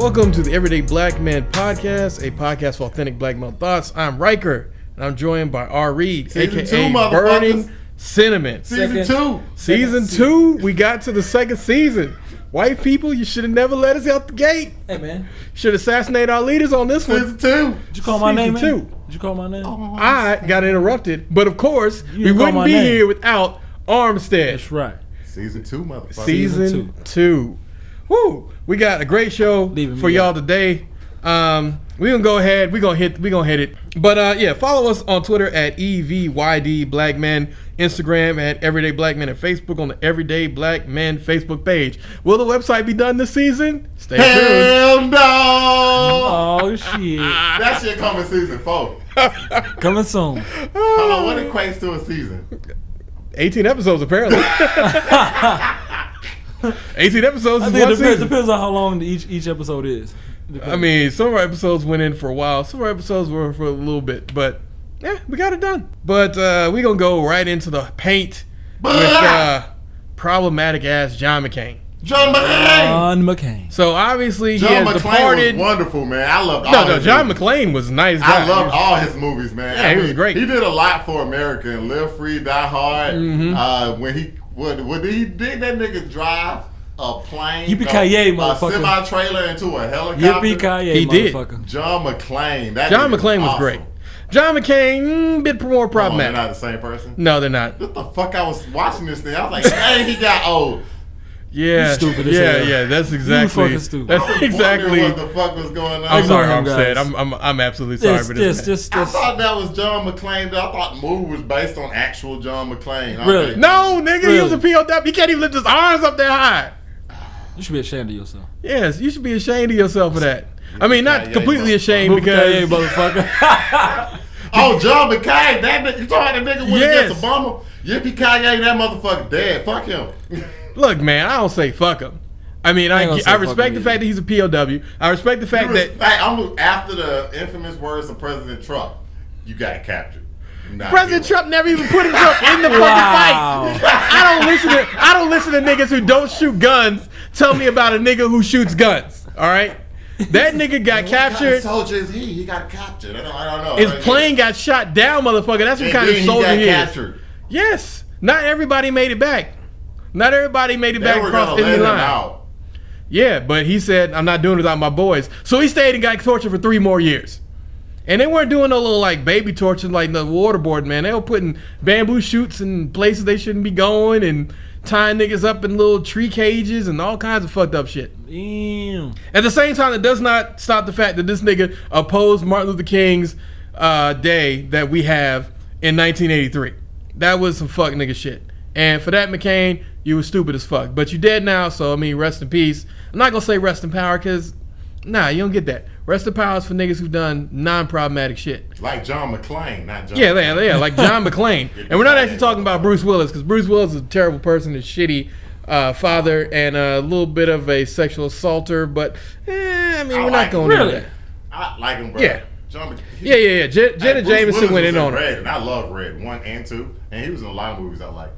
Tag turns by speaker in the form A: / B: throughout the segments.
A: Welcome to the Everyday Black Man Podcast, a podcast for authentic black male thoughts. I'm Riker, and I'm joined by R. Reed, a.k.a. Burning Cinnamon. Season 2, we got to the second season. White people, you should have never let us out the gate.
B: Hey, man.
A: Should assassinate our leaders on this one.
B: Season 2. Did you call my name, man? Did you call my name?
A: I got interrupted, but of course, we wouldn't be here without Armstead.
B: That's right.
C: Season 2, motherfucker.
A: Season 2. Woo! We got a great show for y'all today. We're gonna go ahead. We're gonna hit it. But yeah, follow us on Twitter at EVYD Black Men, Instagram at Everyday Black Men, and Facebook on the Everyday Black Men Facebook page. Will the website be done this season? Stay tuned.
C: Hell no!
B: Oh shit!
C: That shit coming season 4.
B: Coming soon.
C: Hold on, what equates to a season?
A: 18 episodes apparently. 18 episodes.
B: I think it depends on how long each episode is.
A: I mean, some of our episodes went in for a while. Some of our episodes were for a little bit. But, yeah, we got it done. But we're going to go right into the paint with problematic-ass John McCain.
C: John McCain.
A: So, obviously,
C: John
A: he has
C: McClane
A: departed.
C: Was wonderful, man. I loved all his
A: John
C: movies.
A: McClane was a nice guy.
C: I loved all his movies, man.
A: Yeah, he was great.
C: He did a lot for America and Live Free, Die Hard.
A: Mm-hmm.
C: When he did that nigga drive a plane,
B: Yippee-ki-yay, motherfucker.
C: A semi-trailer into a helicopter.
B: Yippee-ki-yay,
A: motherfucker.
B: Did.
C: John McClane.
A: John McClane was great. John McCain, bit more problematic.
C: They're not the same person?
A: No, they're not.
C: What the fuck? I was watching this thing. I was like, hey, he got old.
A: Yeah,
B: stupid as hell.
A: Yeah, that's exactly.
B: You fucking stupid.
A: That's exactly
C: what the fuck was going on.
A: I'm sorry,
B: Guys.
A: I'm absolutely sorry for this.
C: I thought that was John McClane. I thought the movie was based on actual John McClane.
B: Really?
C: Like,
A: No, nigga, he was a POW. He can't even lift his arms up that high.
B: You should be ashamed of yourself.
A: Yes, you should be ashamed of yourself for that. I mean, not completely ashamed
B: Yippee-ki-yay,
A: because.
B: motherfucker.
C: Oh, John McCain. That nigga, you talking that nigga went
A: Yes.
C: against Obama? Yippee-ki-yay, that motherfucker dead. Fuck him.
A: Look, man, I don't say fuck him. I mean, I respect the fact that he's a POW. I respect the fact that.
C: After the infamous words of President Trump, you got captured.
A: President Trump never even put himself in the fucking fight. I don't listen to niggas who don't shoot guns tell me about a nigga who shoots guns. All right, that nigga got captured.
C: What kind of soldier is he? He got captured. I don't know.
A: His plane got shot down, motherfucker. That's what kind of soldier he is.
C: Captured.
A: Yes, not everybody made it back. Not everybody made it back across enemy line. Yeah, but he said, I'm not doing it without my boys. So he stayed and got tortured for 3 more years. And they weren't doing no little like baby torture like the waterboard, man. They were putting bamboo shoots in places they shouldn't be going and tying niggas up in little tree cages and all kinds of fucked up shit.
B: Damn.
A: At the same time, it does not stop the fact that this nigga opposed Martin Luther King's day that we have in 1983. That was some fuck nigga shit. And for that, McCain, you was stupid as fuck. But you dead now, so I mean, rest in peace. I'm not gonna say rest in power, cause nah, you don't get that. Rest in power is for niggas who've done non-problematic shit.
C: Like John McClane, not John.
A: Yeah, like John McClane. And we're not actually talking about Bruce Willis, because Bruce Willis is a terrible person, a shitty father, and a little bit of a sexual assaulter. But I mean, we're not going into that.
C: I like him, bro.
A: Yeah.
C: John,
A: yeah. Jenna Jameson went in on him.
C: Red, and I love Red 1 and 2, and he was in a lot of movies I like.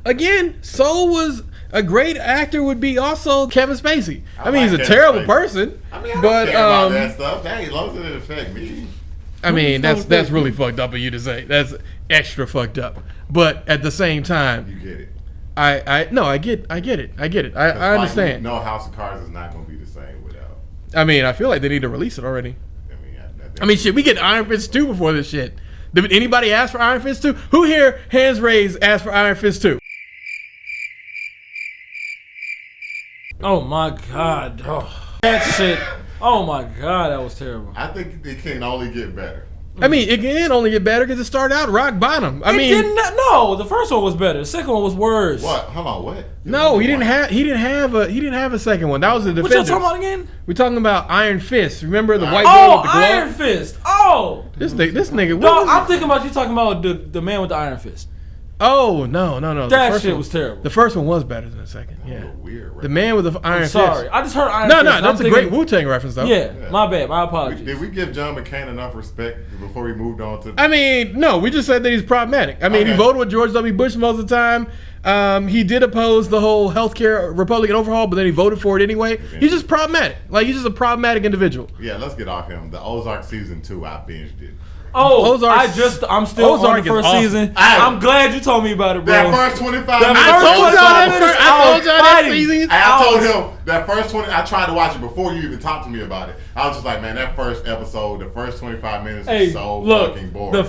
A: Again, so was a great actor would be also Kevin Spacey. I mean, he's a
C: Kevin
A: terrible
C: Spacey.
A: person.
C: I mean, I
A: but
C: don't care about that stuff. That ain't long as it didn't affect me.
A: I mean, that's really fucked up of you to say. That's extra fucked up. But at the same time,
C: You get it.
A: I get it. I understand.
C: No, House of Cards is not going to be the same without.
A: I mean, I feel like they need to release it already. I mean, shit, we get Iron Fist 2 before this shit. Did anybody ask for Iron Fist 2? Who here, hands raised, asked for Iron Fist 2?
B: Oh my god. Oh, that shit. Oh my god, that was terrible.
C: I think it can only get better.
A: I mean, it can only get better because it started out rock bottom.
B: No, the first one was better. The second one was worse.
C: What? Hold on, what?
A: No, he didn't have a second one. That was the Defenders.
B: What y'all talking about again?
A: We're talking about Iron Fist. Remember the white girl with the glove?
B: Iron Fist. Oh,
A: this nigga.
B: No, I'm thinking about you talking about the man with the Iron Fist.
A: Oh no.
B: That shit was terrible.
A: The first one was better than the second. Yeah.
C: Weird. Right?
A: The man with the iron fist.
B: Sorry, I just heard Iron
A: No,
B: Fist.
A: that's a great Wu-Tang reference though.
B: Yeah, my bad. My apologies.
C: Did we give John McCain enough respect before we moved on to?
A: I mean, no, we just said that he's problematic. I mean, he voted with George W. Bush most of the time. He did oppose the whole healthcare Republican overhaul, but then he voted for it anyway. He's just problematic. Like, he's just a problematic individual.
C: Yeah, let's get off him. The Ozark season 2, I binged it.
B: Oh,
A: Ozark's,
B: I'm still on the first season. I'm glad you told me about it, bro.
C: That first 25 minutes.
A: I told y'all that season.
C: I told him that first 20. I tried to watch it before you even talked to me about it. I was just like, man, that first episode, the first 25 minutes is so fucking boring.
B: The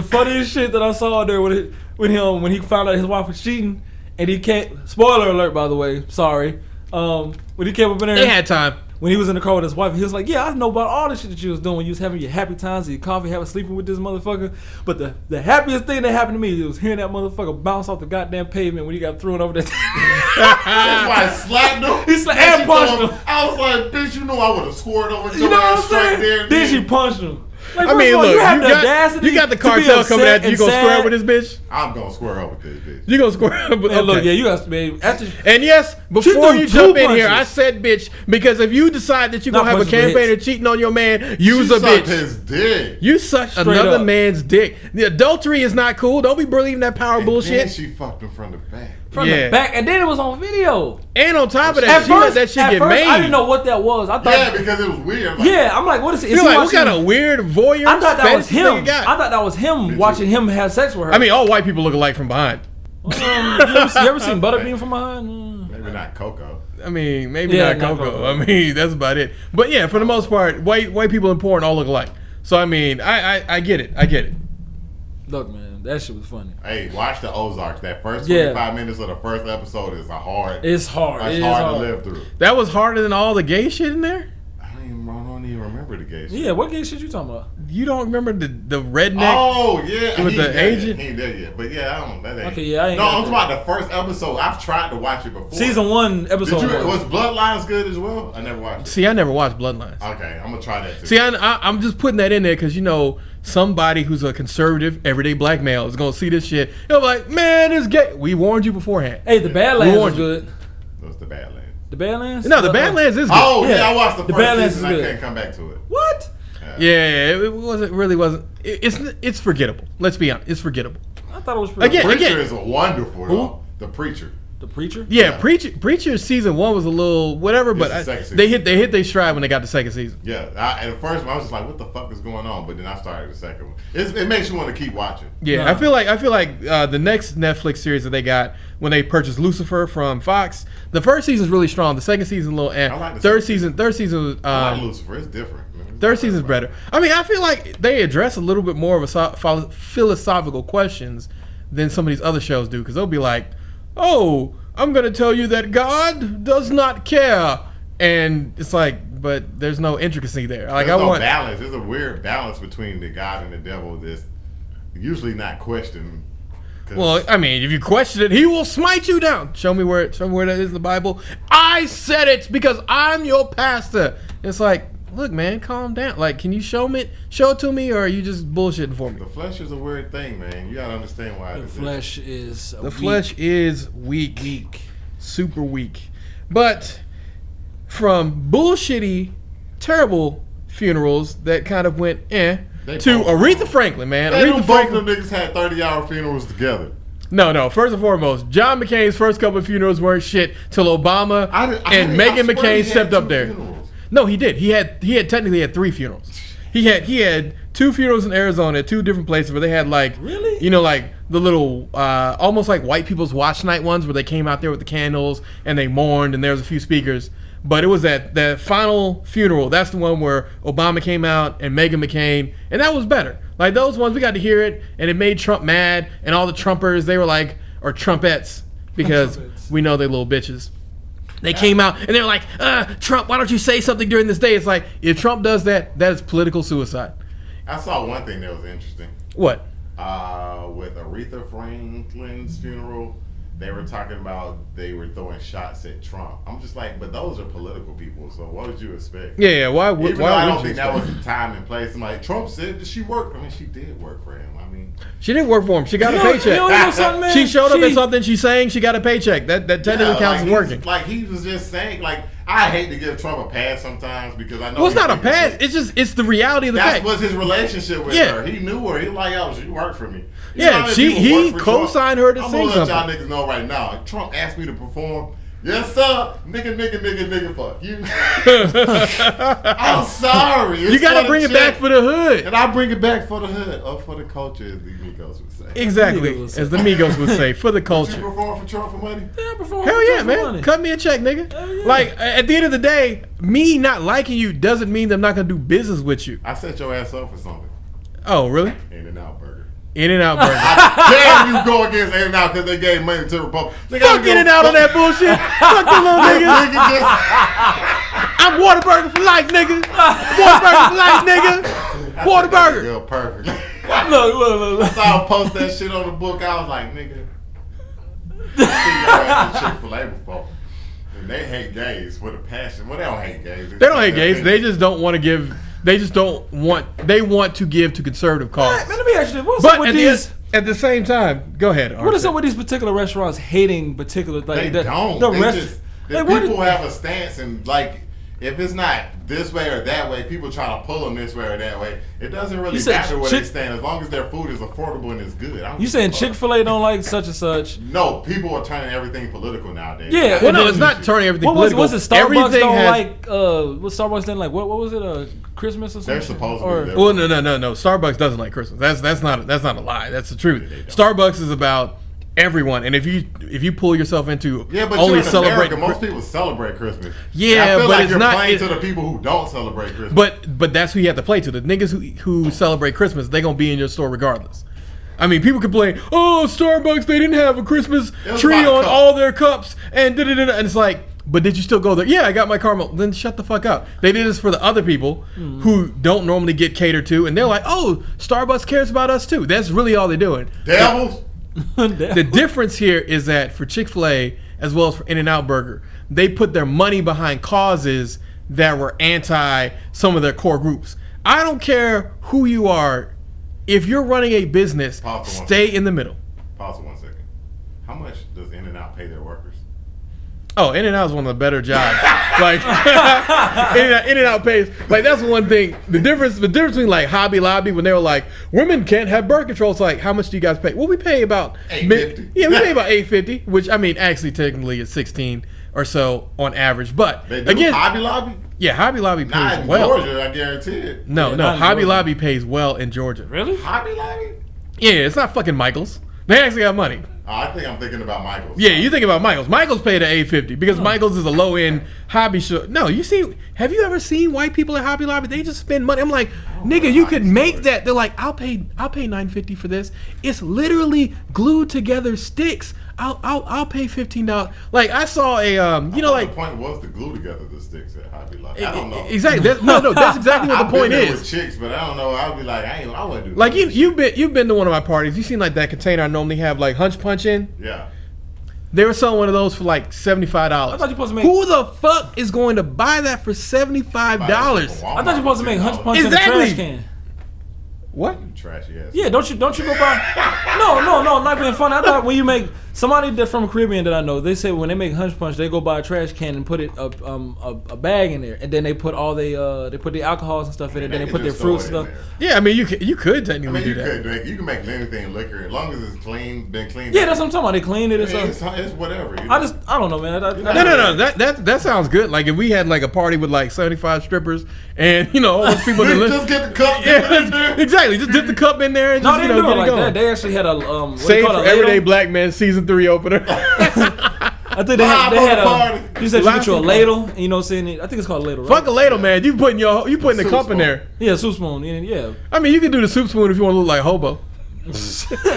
B: funniest shit that I saw there with him when he found out his wife was cheating, and he can't. Spoiler alert, by the way. Sorry. When he came up in there,
A: they had time.
B: When he was in the car with his wife, he was like, yeah, I know about all the shit that you was doing when you was having your happy times and your coffee, sleeping with this motherfucker. But the happiest thing that happened to me was hearing that motherfucker bounce off the goddamn pavement when he got thrown over there.
C: That's why I slapped him.
B: He slapped and punched him.
C: I was like, bitch, you know I would have scored over
B: your ass straight there. Then she punched him. Like,
A: I mean, look, you got the cartel coming at you. You gonna square up with this bitch?
C: I'm gonna square up with this bitch.
A: You gonna square up with?
B: Okay. Look, yeah, you got to be.
A: And yes, before you jump in here, I said bitch because if you decide that you gonna have a campaigner cheating on your man, use a bitch.
C: His dick.
A: You suck another man's dick. The adultery is not cool. Don't be believing that power bullshit.
C: And she fucked him from the back.
B: From the back, and then it was on video.
A: And on top of that, she let that shit get made.
B: I didn't know what that was. I thought,
C: because it was weird.
B: Like, I'm like, what is it?
A: You're like, what kind of weird voyeur?
B: I thought that was him. I thought that was him watching him have sex with her.
A: I mean, all white people look alike from behind.
B: You ever seen Butterbean from behind?
C: Maybe not Coco.
A: I mean, maybe not Coco. I mean, that's about it. But yeah, for the most part, white people in porn all look alike. So I mean, I get it. I get it.
B: Look, man, that shit was funny.
C: Hey, watch the Ozarks. That first 25 minutes of the first episode is hard.
B: It's hard.
C: It's hard to live through.
A: That was harder than all the gay shit in there?
C: I don't even remember the gay shit.
B: Yeah, what gay shit you talking about?
A: You don't remember the redneck?
C: Oh, yeah.
A: With the agent?
C: He ain't there yet. But yeah, I don't know. That ain't.
B: Okay, yeah, I ain't.
C: No, I'm talking about the first episode. I've tried to watch it before.
B: Season 1, episode 1.
C: Was Bloodlines good as well? I never watched it.
A: See, I never watched Bloodlines.
C: Okay, I'm going to try that too.
A: See, I'm just putting that in there because, you know, somebody who's a conservative, everyday black male is going to see this shit. He'll be like, man, it's gay. We warned you beforehand.
B: Hey, the Badlands was good.
C: What's the Badlands?
B: The Badlands?
A: No, the Badlands is good.
C: Oh, yeah, I watched the
B: Badlands
C: first season. I can't come back to it.
B: What?
A: Yeah, it wasn't. It's forgettable. Let's be honest. It's forgettable.
B: I thought it was pretty
C: The Preacher is wonderful, though. The Preacher.
B: The Preacher?
A: Yeah, Preacher season 1 was a little whatever, but they hit their stride when they got the second season.
C: Yeah, at the first one I was just like, what the fuck is going on? But then I started the second one. It makes you want to keep watching.
A: Yeah, I feel like the next Netflix series that they got when they purchased Lucifer from Fox, the first season's really strong. The second season a little.
C: Like
A: third season.
C: I like Lucifer. It's different.
A: Third season's better. I mean, I feel like they address a little bit more of a philosophical questions than some of these other shows do, because they'll be like, oh, I'm going to tell you that God does not care. And it's like, but there's no intricacy there. Like,
C: there's no balance. There's a weird balance between the God and the devil that's usually not questioned.
A: Well, I mean, if you question it, he will smite you down. Show me where that is in the Bible. I said it because I'm your pastor. It's like, look, man, calm down. Like, can you show it to me, or are you just bullshitting for me?
C: The flesh is a weird thing, man. You gotta understand why.
B: The flesh is
A: weak, super weak. But from bullshitty, terrible funerals that kind of went to Aretha Franklin, man. Aretha Franklin.
C: Both of them niggas had 30-hour funerals together.
A: No. First and foremost, John McCain's first couple of funerals weren't shit till Obama and Meghan McCain stepped up there.
C: Funerals.
A: No, he did. He technically had 3 funerals. He had 2 funerals in Arizona at 2 different places where they had like,
B: really?
A: You know, like the little almost like white people's watch night ones where they came out there with the candles and they mourned and there was a few speakers. But it was that final funeral. That's the one where Obama came out and Meghan McCain, and that was better. Like those ones, we got to hear it, and it made Trump mad, and all the Trumpers, they were like, or Trumpettes, because we know they're little bitches. They came out and they were like, Trump, why don't you say something during this day? It's like, if Trump does that, that is political suicide.
C: I saw one thing that was interesting.
A: What?
C: With Aretha Franklin's funeral, they were talking about they were throwing shots at Trump. I'm just like, but those are political people, so what did you expect?
A: Yeah, why
C: Even though
A: why
C: I
A: would
C: don't
A: you
C: think that
A: expect?
C: was the time and place. I'm like, Trump said that she worked. I mean, she did work for him. I mean,
A: She didn't work for him. She got a
B: You
A: paycheck.
B: know something, man?
A: She showed up at something. She sang. She got a paycheck. That technically counts as working.
C: Like he was just saying, like I hate to give Trump a pass sometimes because I know.
A: Well, it's not a pass. It's the reality of the
C: That
A: fact.
C: was his relationship with
A: Yeah.
C: her. He knew her. He was like, yo, she worked for me. You
A: Yeah,
C: know how many people
A: he
C: work for Trump?
A: co-signed her to
C: I'm
A: sing
C: gonna let
A: something.
C: y'all niggas know right now. If Trump asked me to perform, yes sir, nigga, fuck you. I'm sorry.
A: You got to bring it back for the hood.
C: And I bring it back for the hood or for the culture, as the Migos would say.
A: Exactly, as the Migos would say, for the
C: Did you
A: culture.
C: perform for Trump for money?
B: Yeah, before
A: Hell yeah, man. Cut me a check, nigga.
B: Yeah.
A: Like, at the end of the day, me not liking you doesn't mean that I'm not going to do business with you.
C: I set your ass up for something.
A: Oh, really?
C: In-N-Out Burger.
A: In-N-Out Burger.
C: Damn, you go against In-N-Out because they gave money to Republic.
A: Fuck In-N-Out on that bullshit. Fuck them little niggas. I'm Whataburger for life, nigga. Whataburger for life, nigga. Whataburger.
C: Yo, perfect.
B: Look.
C: I saw him post that shit on the book. I was like, nigga, I see your ass at Chick-fil-A before. And they hate gays with a passion. Well, they don't hate gays.
A: They don't hate gays. They just don't want to give. They just don't want. They want to give to conservative causes.
B: Man, let me ask you this. What's up
A: But
B: with these?
A: at the same time, go ahead.
B: What is
A: Arthur.
B: up with these particular restaurants hating particular things?
C: They don't.
B: The
C: They
B: rest,
C: just,
B: like,
C: the
B: what
C: people
B: is-
C: have a stance and like, if it's not this way or that way, people try to pull them this way or that way. It doesn't really
B: You said
C: matter where they
B: Chick-
C: stand as long as their food is affordable and it's good. I don't
B: You
C: give
B: saying
C: a fuck.
B: Chick-fil-A don't like such and such?
C: No, people are turning everything political nowadays.
B: Yeah,
A: Well, no,
B: and
A: it's
B: then-
A: not turning everything
B: What was
A: political.
B: it? Starbucks
A: Everything
B: don't
A: has-
B: like. What Starbucks didn't like? What was it? Christmas or something?
C: They're supposed to
B: or,
C: be.
A: Well, no. Starbucks doesn't like Christmas. That's not a lie. That's the truth. Starbucks is about everyone, and if you pull yourself into
C: Yeah, but
A: only
C: you're in
A: celebrate,
C: America. Most people celebrate Christmas.
A: Yeah,
C: I feel
A: but
C: like
A: it's
C: you're
A: not-
C: playing
A: it's-
C: to the people who don't celebrate Christmas.
A: but that's who you have to play to. The niggas who celebrate Christmas, they gonna be in your store regardless. I mean, people complain, oh, Starbucks, they didn't have a Christmas
C: It was
A: tree
C: about a
A: on
C: cup.
A: all their cups, and da-da-da-da. And it's like, but did you still go there? Yeah, I got my caramel. Then shut the fuck up. They did this for the other people who don't normally get catered to, and they're like, oh, Starbucks cares about us too. That's really all they're doing.
C: Devils.
A: The difference here is that for Chick-fil-A, as well as for In-N-Out Burger, they put their money behind causes that were anti some of their core groups. I don't care who you are. If you're running a business,
C: Pause for one
A: stay
C: second.
A: in the middle.
C: Pause for 1 second. How much does In-N-Out pay their workers?
A: Oh, In-N-Out is one of the better jobs. Like In-N-Out pays. Like that's one thing. The difference between like Hobby Lobby when they were like women can't have birth control. It's like how much do you guys pay? Well, we pay about
C: $8.50.
A: Yeah, we pay about $8.50, which I mean actually technically it's $16 or so on average. But
C: They do
A: again,
C: Hobby Lobby?
A: yeah, Hobby Lobby
C: Not
A: pays
C: in
A: well.
C: Georgia, I guarantee it.
A: No,
B: Yeah,
A: no,
B: not in
A: Hobby
B: Georgia.
A: Lobby pays well in Georgia.
B: Really?
C: Hobby Lobby?
A: Yeah, it's not fucking Michaels. They actually have money.
C: I think I'm thinking about Michael's.
A: Yeah, you think about Michaels. Michaels paid at $8.50 because Michaels is a low end hobby shop. No, you see, have you ever seen white people at Hobby Lobby? They just spend money. I'm like, nigga, you could make that. They're like, I'll pay $9.50 for this. It's literally glued together sticks. I'll pay $15. Like I saw a
C: The point was to glue together the sticks at Hobby Lobby. I don't know.
A: Exactly. That's exactly what the
C: I've
A: point
C: been there
A: is.
C: with chicks, but I don't know. I'll be like, I wouldn't do
A: Like
C: that.
A: you've been to one of my parties. You seen like that container I normally have like Hunch Punch in.
C: Yeah.
A: They were selling one of those for like $75.
B: I thought you supposed to make.
A: Who the fuck is going to buy that for $75?
B: I thought you supposed to make hunch punch
A: Exactly.
B: in a trash can.
A: What?
C: Trashy ass.
B: Yeah, don't you go buy? No, not being funny. I thought when you make somebody that from the Caribbean that I know, they say when they make hunch punch, they go buy a trash can and put it a bag in there, and then they put all they put the alcohols and stuff in it. Then they put their fruits and stuff.
A: Yeah, I mean you could
C: I
A: technically
C: mean, you
A: do that.
C: could. You can make anything liquor as long as it's clean, been cleaned.
B: Yeah,
C: up.
B: that's what I'm talking about. They cleaned it and
C: Yeah,
B: stuff.
C: it's whatever. You know?
B: I don't know, man.
A: No. That sounds good. Like if we had like a party with like 75 strippers and all those people that
C: just get the cup.
A: yeah, exactly. Just dip the cup in there and
B: No,
A: just
B: they didn't do
A: get
B: it
A: it
B: like
A: going.
B: that. They actually had a what
A: Save
B: they call
A: for
B: a
A: Everyday
B: ladle.
A: Black Men season 3 opener.
C: Ah,
B: I think they had
C: Live on
B: a.
C: the party.
B: You said you get you a
A: Live-
B: ladle, and you know, saying I think it's called a ladle. Right?
A: Fuck a ladle, man. You putting the
C: Soup
A: cup in
C: spoon.
A: there.
B: Yeah, soup spoon. Yeah.
A: I mean, you can do the soup spoon if you want to look like hobo.
C: I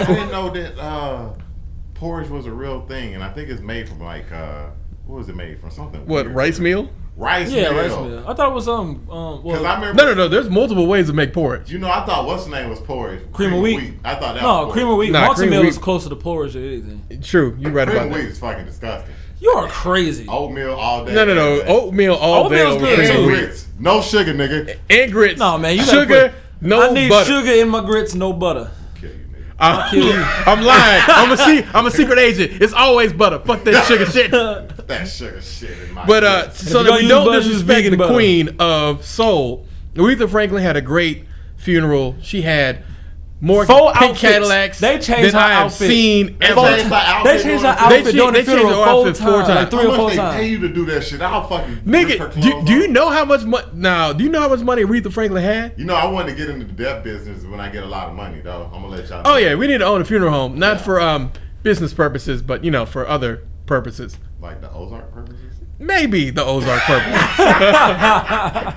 C: didn't know that porridge was a real thing, and I think it's made from like what was it made from? Something.
A: What,
C: weird.
A: rice meal?
C: Rice meal.
B: Rice meal. I thought it was
C: Because I remember.
A: No. There's multiple ways to make porridge.
C: You know, I thought what's the name was porridge.
B: Cream of wheat.
C: I thought that was
B: cream of wheat.
A: Nah,
B: Malted
A: cream
B: meal
A: wheat.
B: is closer to porridge than anything.
A: True, you right
C: Cream
A: about
C: of wheat
A: that.
C: is fucking disgusting.
B: You are crazy.
C: Oatmeal all day.
A: No. Oatmeal all day
B: Oatmeal's
A: over
B: good,
A: cream
B: too.
A: of
C: And
A: wheat.
C: grits. No sugar, nigga.
A: And grits.
B: No, man, you gotta
A: sugar, no
B: I need
A: butter.
B: sugar in my grits, no butter.
C: Kill you, nigga.
A: I'm lying. I'm a secret agent. It's always butter. Fuck that sugar shit.
C: That sugar shit in my.
A: But so
B: you
A: that
B: gonna
A: we
B: use
A: don't
B: butter, use
A: disrespect
B: vegan
A: the
B: butter.
A: queen of soul, Aretha Franklin had a great funeral. She had more
B: Full
A: pink
B: outfits.
A: Cadillacs
B: They changed
A: than
B: her
A: I have
B: outfit.
A: seen
C: They
A: ever.
C: changed her outfit.
B: They changed her
C: during the
B: outfit during the
A: they changed
B: funeral
A: her outfit 4 times.
B: like 3 or
C: How
B: 4
C: much they
B: times.
C: pay you to do that shit? I'll fucking rip her
A: Nigga,
C: clothes
A: do you
C: off.
A: know how much money? Now, do you know how much money Aretha Franklin had?
C: You know, I wanted to get into the death business when I get a lot of money, though. I'm gonna let y'all know.
A: Oh yeah, we need to own a funeral home, not for business purposes, but for other purposes.
C: Like the Ozark purposes.
A: Maybe the Ozark purpose.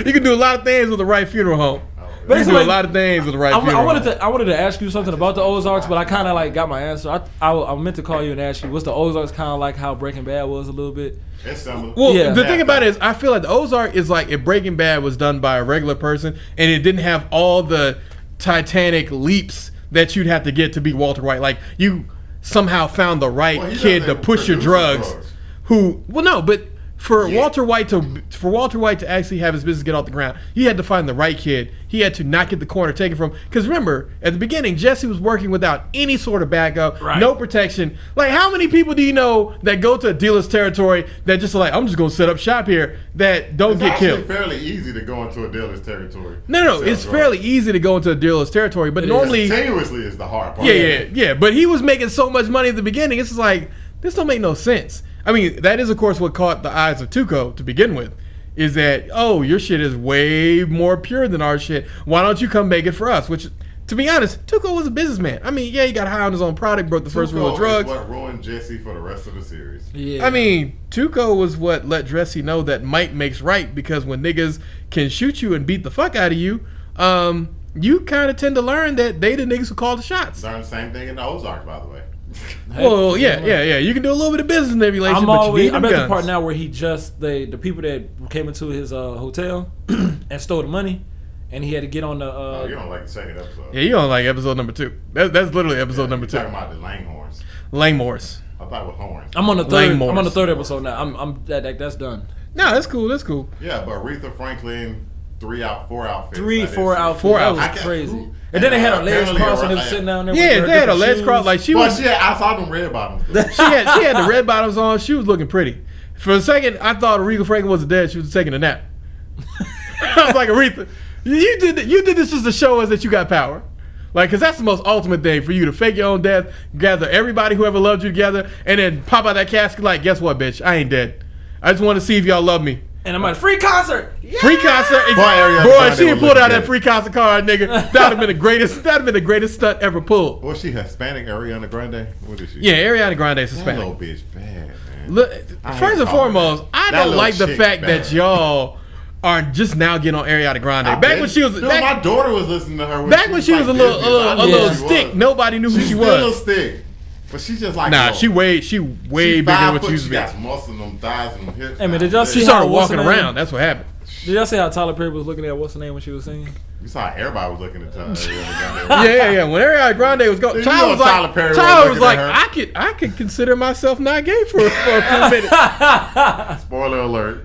A: You can do a lot of things with the right funeral home. You can do a
B: Basically,
A: lot of things with the right funeral
B: I wanted
A: home.
B: to ask you something about the Ozarks, but I kind of like got my answer. I meant to call you and ask you, was the Ozarks kind of like how Breaking Bad was a little bit?
C: It's similar.
A: Well,
B: Yeah.
A: the thing about it is, I feel like the Ozark is like if Breaking Bad was done by a regular person and it didn't have all the Titanic leaps that you'd have to get to be Walter White. Like you somehow found the right
C: Well, he
A: kid to
C: doesn't
A: push your
C: produce
A: drugs. But for
C: Yeah.
A: Walter White to actually have his business get off the ground, he had to find the right kid. He had to not get the corner taken from. Because remember, at the beginning, Jesse was working without any sort of backup,
B: Right.
A: no protection. Like, how many people do you know that go to a dealer's territory that just are like, I'm just gonna set up shop here, that don't
C: It's
A: get
C: actually
A: killed?
C: fairly easy to go into a dealer's territory.
A: No,
C: Sell
A: it's
C: drugs.
A: fairly easy to go into a dealer's territory, but
B: It is.
A: normally,
C: Continuously is the hard part.
A: yeah. But he was making so much money at the beginning. It's just like, this don't make no sense. I mean, that is of course what caught the eyes of Tuco to begin with, is that, oh, your shit is way more pure than our shit. Why don't you come make it for us? Which, to be honest, Tuco was a businessman. I mean, yeah, he got high on his own product, broke the first rule of drugs.
C: Is what ruined Jesse for the rest of the series.
B: Yeah.
A: I mean, Tuco was what let Jesse know that might makes right, because when niggas can shoot you and beat the fuck out of you, you kind of tend to learn that they the niggas who call the shots.
C: Learned the same thing in the Ozark, by the way.
A: Well, yeah. You can do a little bit of business manipulation,
B: I'm
A: but you
B: always.
A: need
B: I'm
A: them
B: at the
A: guns.
B: part now where the people that came into his hotel and stole the money, and he had to get on the.
C: Oh, you don't like the second episode.
A: Yeah, you on like episode number 2. That's literally episode number 2.
C: Talking about the Langhorns.
A: Langmores.
C: I thought it was horns.
B: I'm on the third.
A: Langmores.
B: I'm on the third episode now. That's done.
A: No, that's cool.
C: Yeah, but Aretha Franklin, 4 outfits.
B: 4 outfits.
A: Four
B: That was
A: outfits.
B: crazy. And then they had a legs cross and they was sitting down there.
A: Yeah,
B: with
A: they had a
B: different
A: legs
B: shoes.
A: cross. Like she
C: But
A: was,
C: yeah, I saw them red bottoms.
A: she had the red bottoms on. She was looking pretty. For a second, I thought Aretha Franklin wasn't dead. She was taking a nap. I was like, Aretha, you did this just to show us that you got power. Like, because that's the most ultimate thing, for you to fake your own death, gather everybody who ever loved you together, and then pop out that casket like, guess what, bitch? I ain't dead. I just want to see if y'all love me.
B: And I'm like, free concert. Yeah!
A: Free concert.
C: Boy, Ariana
A: Boy,
C: Grande
A: she
C: was
A: pulled out
C: looking
A: that
C: good.
A: free concert card, nigga. That'd have been the greatest. That'd have been the greatest stunt ever pulled.
C: Was she Hispanic, Ariana Grande? What is she?
A: Yeah, Ariana Grande is
C: That
A: Hispanic.
C: little bitch bad, man.
A: Look,
C: I
A: first
C: hate
A: and
C: calling
A: foremost,
C: that.
A: I
C: That
A: don't
C: little
A: like the
C: chick
A: fact
C: bad.
A: that y'all are just now getting on Ariana Grande.
C: I
A: Back
C: bet-
A: when she was
C: Dude,
A: back,
C: my daughter was listening to her.
A: back when she was a little stick,
C: No,
A: nobody knew who
C: she's
A: she
C: still
A: was.
C: a stick, but she's just like
A: Nah,
C: yo,
A: she way bigger than what she used
C: She
A: to
C: got
A: be.
C: muscle in them thighs and them hips.
B: Hey, man, did y'all
A: She
B: see
A: started
B: how- what's
A: walking
B: her name?
A: around. That's what happened.
B: Did y'all see how Tyler Perry was looking at what's her name when she was singing?
C: You saw how everybody was looking at Ariana Grande.
A: Yeah. When Ariana Grande was going,
C: You
A: Tyler
C: know
A: was like,
C: Tyler Perry was
A: Tyler was
C: looking
A: like,
C: at
A: I could consider myself not gay for a few minutes.
C: Spoiler alert.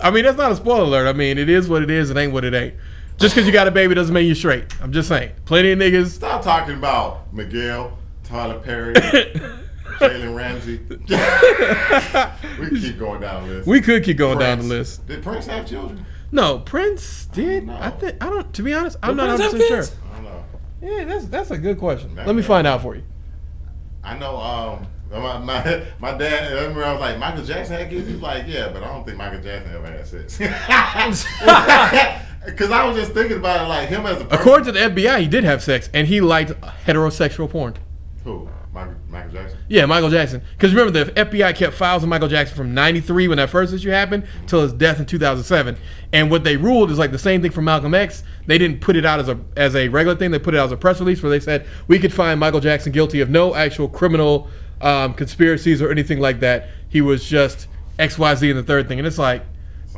A: I mean, that's not a spoiler alert. I mean, it is what it is. It ain't what it ain't. Just because you got a baby doesn't mean you're straight. I'm just saying. Plenty of niggas.
C: Stop talking about Miguel, Tyler Perry, Jalen Ramsey. We can keep going down the list.
A: We could keep going down
C: Prince.
A: the list.
C: Did Prince have children?
A: No, Prince did.
C: know.
A: I don't. To be honest, I'm
B: Did
A: not
B: Prince have
A: 100% sure.
B: kids?
C: I don't know.
A: Yeah, that's a good question.
C: That-
A: Let me find out for you.
C: I know. My dad. I remember I was like, Michael Jackson had kids. He was like, yeah, but I don't think Michael Jackson ever had sex. Because I was just thinking about it, like him as a person.
A: According to the FBI, he did have sex, and he liked heterosexual porn.
C: Who? Michael Jackson.
A: Yeah, Michael Jackson. Because remember, the FBI kept files of Michael Jackson from '93 when that first issue happened till his death in 2007. And what they ruled is like the same thing for Malcolm X. They didn't put it out as a regular thing. They put it out as a press release where they said we could find Michael Jackson guilty of no actual criminal conspiracies or anything like that. He was just XYZ and the third thing. And it's like,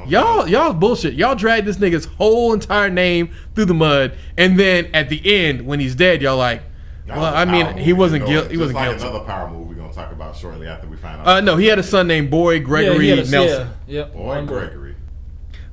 A: y'all bullshit. Y'all dragged this nigga's whole entire name through the mud, and then at the end, when he's dead, y'all like, well, I mean, he wasn't guilty. He wasn't guilty.
C: Another power move we're gonna talk about shortly after we find out.
A: No, he had a son named Boy Gregory Nelson.
C: Boy Gregory.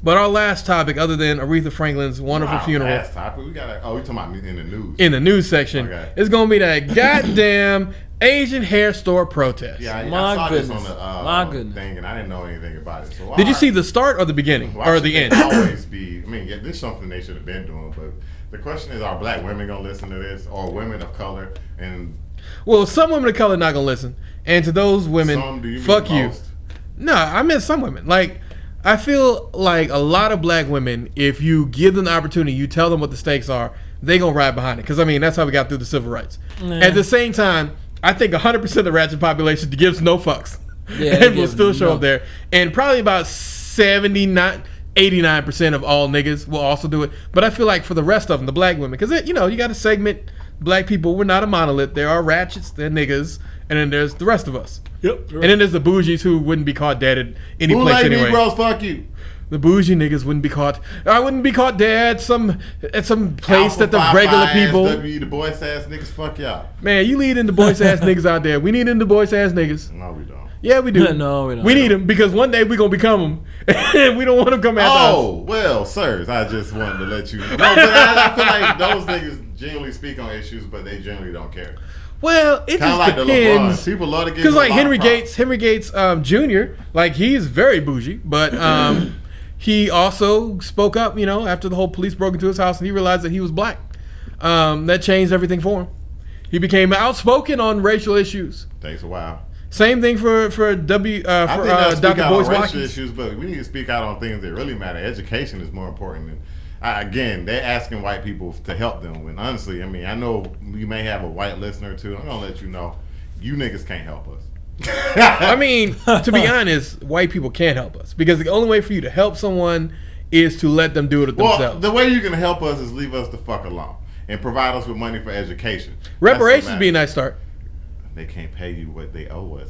A: But our last topic, other than Aretha Franklin's wonderful funeral,
C: last topic, we got. We talking about in the news.
A: In the news section, it's gonna be that goddamn Asian hair store protest.
C: Yeah, I saw this on the thing, and I didn't know anything about it. So
A: did you see the start or the beginning or the end?
C: Always be. I mean, this is something they should have been doing, but the question is, are black women gonna listen to this, or women of color? And
A: well, some women of color not gonna listen, and to those women, fuck you. No, I meant some women. Like, I feel like a lot of black women, if you give them the opportunity, you tell them what the stakes are, they gonna ride behind it. Because I mean, that's how we got through the civil rights. At the same time, I think 100% of the ratchet population gives no fucks, and will still show up there. And probably about 89% of all niggas will also do it. But I feel like for the rest of them, the black women, because you got to segment black people. We're not a monolith. There are ratchets, there are niggas, and then there's the rest of us.
B: Yep.
A: And then there's the bougies who wouldn't be caught dead at any place anyway.
C: Negroes, fuck you.
A: The bougie niggas wouldn't be caught. I wouldn't be caught dead at some place that the regular people.
C: The boys ass niggas, fuck y'all.
A: Man, you lead in the boys ass niggas out there. We need in the boys ass niggas.
C: No, we don't.
A: Yeah, we do.
B: No, we don't.
A: We need them because one day we gonna become them, and we don't want them to come after us.
C: Oh, well, sirs, I just wanted to let you know. No, but I feel like those niggas generally speak on issues, but they generally don't care.
A: Well, it just
C: like
A: depends.
C: People love to get
A: because like Henry Gates Jr., like he is very bougie, but he also spoke up, after the whole police broke into his house and he realized that he was black. That changed everything for him. He became outspoken on racial issues.
C: Takes a while.
A: Same thing for Dr. Boyce Watkins.
C: Issues, but we need to speak out on things that really matter. Education is more important than. Again, they're asking white people to help them. When honestly, I mean, I know you may have a white listener too. I'm gonna let you know, you niggas can't help us.
A: I mean, to be honest, white people can't help us because the only way for you to help someone is to let them do it themselves.
C: Well, the way you can help us is leave us the fuck alone and provide us with money for education.
A: Reparations would be a nice start.
C: They can't pay you what they owe us.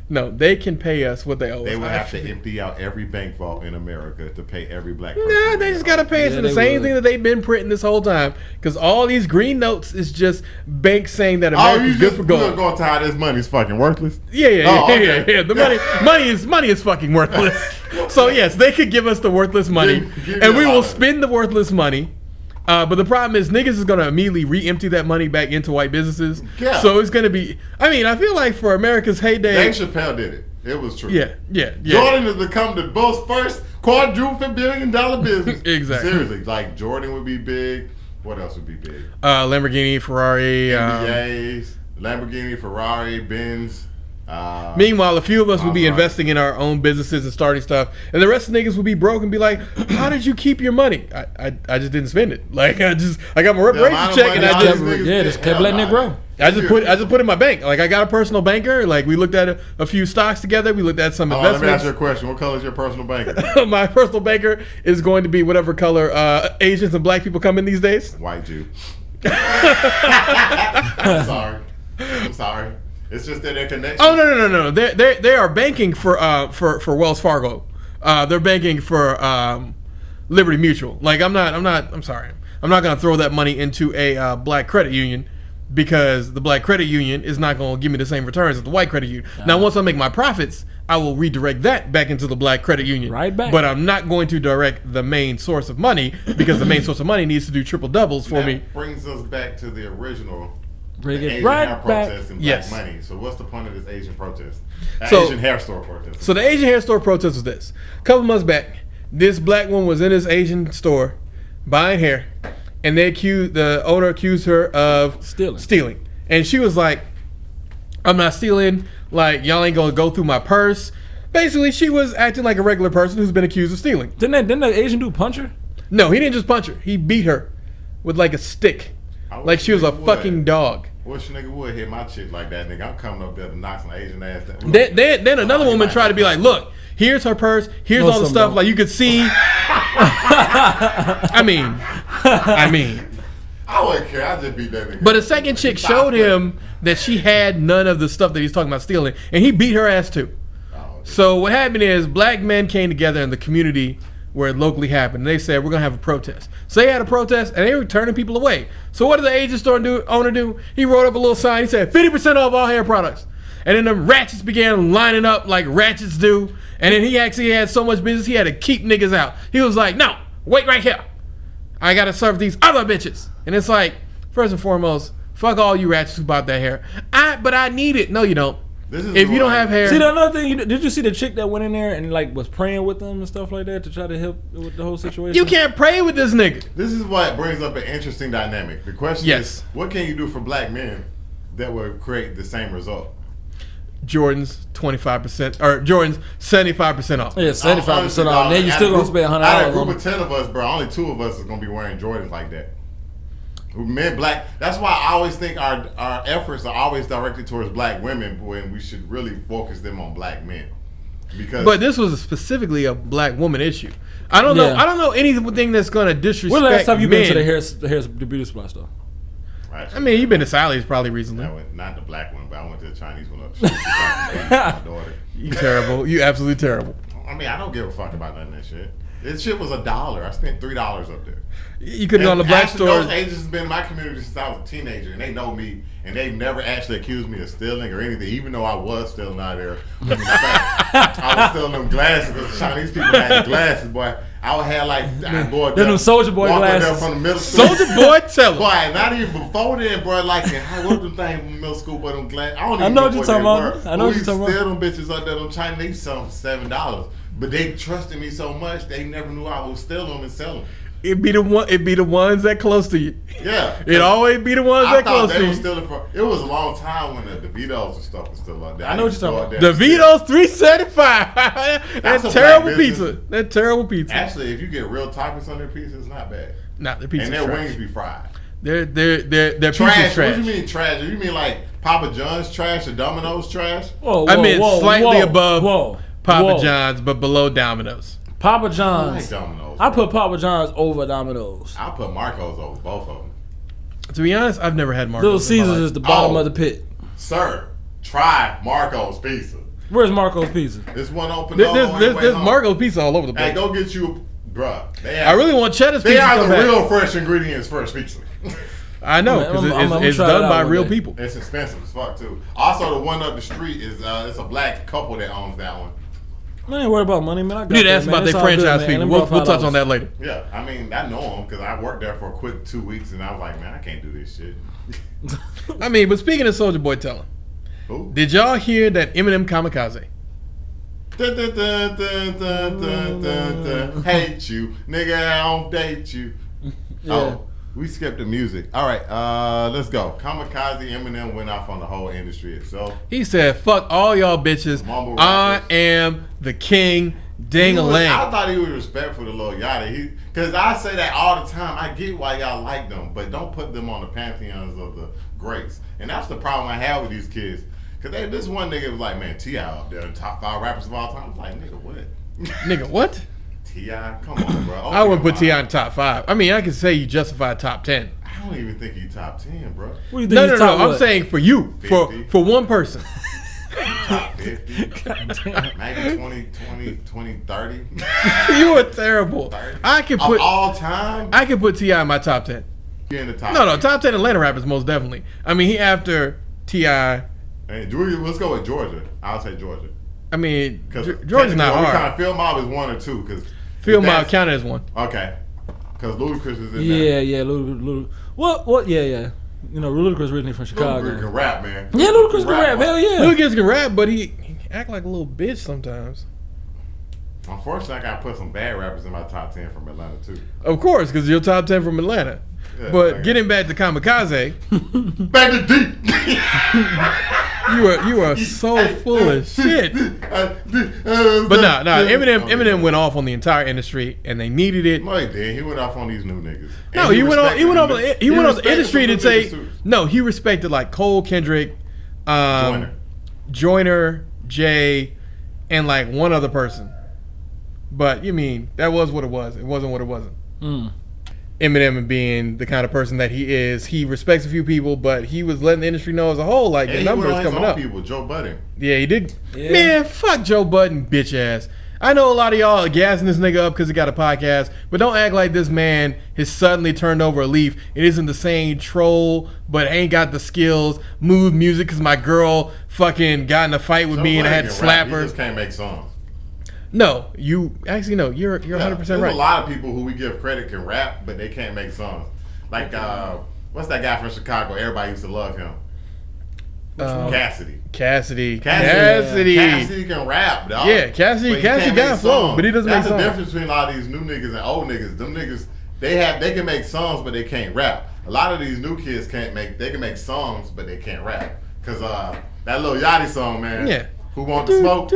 A: No, they can pay us what they owe us.
C: They would have to empty out every bank vault in America to pay every black person.
A: Nah, they just got to pay us for the same thing that they've been printing this whole time. Because all these green notes is just banks saying that America's good for gold.
C: You're going to tie this money's fucking worthless?
A: Yeah. The money is fucking worthless. So yes, they could give us the worthless money, and we will spend the worthless money. But the problem is niggas is going to immediately re-empty that money back into white businesses. Yeah. So it's going to be, I mean, I feel like for America's heyday.
C: Dave Chappelle did it. It was true.
A: Yeah.
C: Jordan has become the most first quadruple billion-dollar business.
A: Exactly.
C: Seriously. Like Jordan would be big. What else would be big?
A: Lamborghini, Ferrari.
C: NBAs, Lamborghini, Ferrari, Benz.
A: Meanwhile, a few of us will be investing in our own businesses and starting stuff, and the rest of the niggas will be broke and be like, "How did you keep your money?" I just didn't spend it. Like I got my reparations check and I
B: just kept letting it grow.
A: I just put it in my bank. Like I got a personal banker. Like we looked at a few stocks together. We looked at some investments.
C: Let me ask you a question. What color is your personal banker?
A: My personal banker is going to be whatever color Asians and black people come in these days.
C: White Jew. I'm sorry. It's just that they're connected.
A: Oh no! They are banking for Wells Fargo. They're banking for Liberty Mutual. Like I'm sorry. I'm not gonna throw that money into a black credit union because the black credit union is not gonna give me the same returns as the white credit union. Now once I make my profits, I will redirect that back into the black credit union.
B: Right back.
A: But I'm not going to direct the main source of money because the main source of money needs to do triple doubles for me.
C: Brings us back to the original.
B: Bring it
C: Asian
B: right
C: hair
B: back.
C: protest and black money. So what's the point of this Asian protest? Asian hair store protest.
A: So the Asian hair store protest was this. A couple months back, this black woman was in this Asian store buying hair, and the owner accused her of stealing. And she was like, "I'm not stealing. Like y'all ain't gonna go through my purse." Basically, she was acting like a regular person who's been accused of stealing.
B: Didn't the Asian dude punch her?
A: No, he didn't just punch her. He beat her with like a stick. Like she was a fucking dog.
C: Wish a nigga would hit my chick like that, nigga. I'm coming up there to knock some Asian ass down.
A: Then another woman tried to be like, "Look, here's her purse. Here's all the stuff." Like you could see. I mean,
C: I wouldn't care. I just beat that nigga.
A: But the second chick showed him that she had none of the stuff that he's talking about stealing, and he beat her ass too. So what happened is black men came together in the community where it locally happened. And they said, we're going to have a protest. So they had a protest, and they were turning people away. So what did the Asian store owner do? He wrote up a little sign. He said, 50% off all hair products. And then the ratchets began lining up like ratchets do. And then he actually had so much business, he had to keep niggas out. He was like, no, wait right here. I got to serve these other bitches. And it's like, first and foremost, fuck all you ratchets who bought that hair. But I need it. No, you don't. If you don't have hair.
B: See, another thing, did you see the chick that went in there and like was praying with them and stuff like that to try to help with the whole situation?
A: You can't pray with this nigga.
C: This is what brings up an interesting dynamic. The question is, what can you do for black men that would create the same result?
A: Jordan's 25% or Jordan's 75% off.
B: Yeah, 75% off. Then you still gonna spend $100.
C: Out of a group of 10 of us, bro, only 2 of us is gonna be wearing Jordans like that. Men, black. That's why I always think our efforts are always directed towards black women when we should really focus them on black men.
A: But this was specifically a black woman issue. I don't know. I don't know anything that's going to disrespect.
B: When last time you been to the beauty supply store?
A: I mean, you've been to Sally's probably recently.
C: Not the black one, but I went to the Chinese one up the street. My daughter.
A: You terrible. You absolutely terrible.
C: I mean, I don't give a fuck about none of that shit. This shit was $1. I spent $3 up there.
A: You could go on the black store.
C: Those agents have been in my community since I was a teenager, and they know me, and they've never actually accused me of stealing or anything, even though I was stealing out of there. I was stealing them glasses because the Chinese people had the glasses, boy. I would have like
B: them Soldier Boy glasses.
C: From the middle school.
A: Soldier Boy, tell them.
C: Boy, not even before then, bro. Like, what them things from middle school, but them glasses. I
B: know what you're talking about. I know what you're talking about.
C: We steal them bitches out there, them Chinese, some $7. But they trusted me so much, they never knew I would steal them and sell them.
A: It'd be the ones that close to you.
C: Yeah.
A: It'd always be the ones that close to you.
C: It was a long time when the DeVitos and stuff was still like that.
B: I know what you're talking
A: about. DeVitos $3.75. That's terrible pizza. That terrible pizza.
C: Actually, if you get real toppings on their pizza, it's not bad.
A: Not the pizza.
C: And their wings be fried.
A: Their
C: trash.
A: Trash.
C: What do you mean trash? You mean like Papa John's trash or Domino's trash?
A: I meant slightly above Papa John's, but below Domino's.
B: Papa John's.
C: I like Domino's.
B: I put Papa John's over Domino's.
C: I put Marco's over both of them.
A: To be honest, I've never had Marco's.
B: Little Caesars is the bottom of the pit.
C: Sir, try Marco's Pizza.
B: Where's Marco's Pizza?
C: There's one open.
A: There's Marco's Pizza all over the place.
C: Hey, go get you, bruh.
A: I really want Cheddar's Pizza.
C: They are the real fresh ingredients for pizza.
A: I know, because it's done by real people.
C: It's expensive as fuck too. Also, the one up the street is it's a black couple that owns that one.
B: I ain't worried about money, man. I got
A: you need to ask about their franchise people. We'll touch on that later.
C: Yeah, I mean, I know them because I worked there for a quick 2 weeks, and I was like, man, I can't do this shit.
A: I mean, but speaking of Soulja Boy telling, did y'all hear that Eminem kamikaze?
C: Hate you, nigga, I don't date you. Yeah. Oh, we skipped the music. All right, let's go. Kamikaze Eminem went off on the whole industry itself.
A: He said, fuck all y'all bitches. I am the king. Ding-a-ling.
C: I thought he was respectful to Lil Yachty. Because I say that all the time. I get why y'all like them, but don't put them on the pantheons of the greats. And that's the problem I have with these kids. Because this one nigga was like, man, T.I. up there, top 5 rappers of all time. I was like, nigga, what?
A: Nigga, what?
C: T.I., come on, bro.
A: I wouldn't put T.I. in top 5. I mean, I could say you justify top 10.
C: I don't even think he's top 10, bro.
A: No. I'm saying for you, for one person.
C: Top 50. Maybe 20, 30.
A: You are terrible.
C: 30.
A: I could put
C: all time.
A: I could put T.I. in my top 10.
C: You're in the top.
A: No, top 10 Atlanta rappers most definitely. I mean, he after T.I.
C: Hey, let's go with Georgia. I'll say Georgia.
A: I mean, Georgia's not hard.
C: Kind of Field Mob is 1 or 2 because
A: Field Mob counted as 1.
C: Okay, because Ludacris is in there.
B: Yeah, Ludacris. What? Yeah. You know, Ludacris originally from Chicago.
C: Ludacris can rap, man.
B: Yeah, Ludacris can rap. Hell yeah.
A: Ludacris can rap, but he act like a little bitch sometimes.
C: Unfortunately, I gotta put some bad rappers in my top 10 from Atlanta too.
A: Of course, because you're top 10 from Atlanta. Yeah, but getting back to Kamikaze,
C: back to deep.
A: you are so full of shit. But no, Eminem went off on the entire industry, and they needed it.
C: No, he did. He went off on these new niggas.
A: No, he went on the industry to say no. He respected like Cole, Kendrick, Joyner, Jay, and like one other person. But you mean that was what it was. It wasn't what it wasn't. Eminem being the kind of person that he is. He respects a few people, but he was letting the industry know as a whole, like, the numbers coming up.
C: People, Joe Budden.
A: Yeah, he did. Yeah. Man, fuck Joe Budden, bitch ass. I know a lot of y'all are gassing this nigga up because he got a podcast, but don't act like this man has suddenly turned over a leaf. It isn't the same troll, but ain't got the skills, move music because my girl fucking got in a fight with me and I had to slap her.
C: He just can't make songs.
A: No, you're 100%
C: There's
A: right.
C: a lot of people who we give credit can rap, but they can't make songs. Like, what's that guy from Chicago? Everybody used to love him. Cassidy can rap, dog.
A: Yeah, Cassidy got a flow, but he doesn't make songs.
C: That's the difference between a lot of these new niggas and old niggas. Them niggas, they can make songs, but they can't rap. A lot of these new kids they can make songs, but they can't rap. Cause that little Yachty song, man. Yeah. Who want to smoke?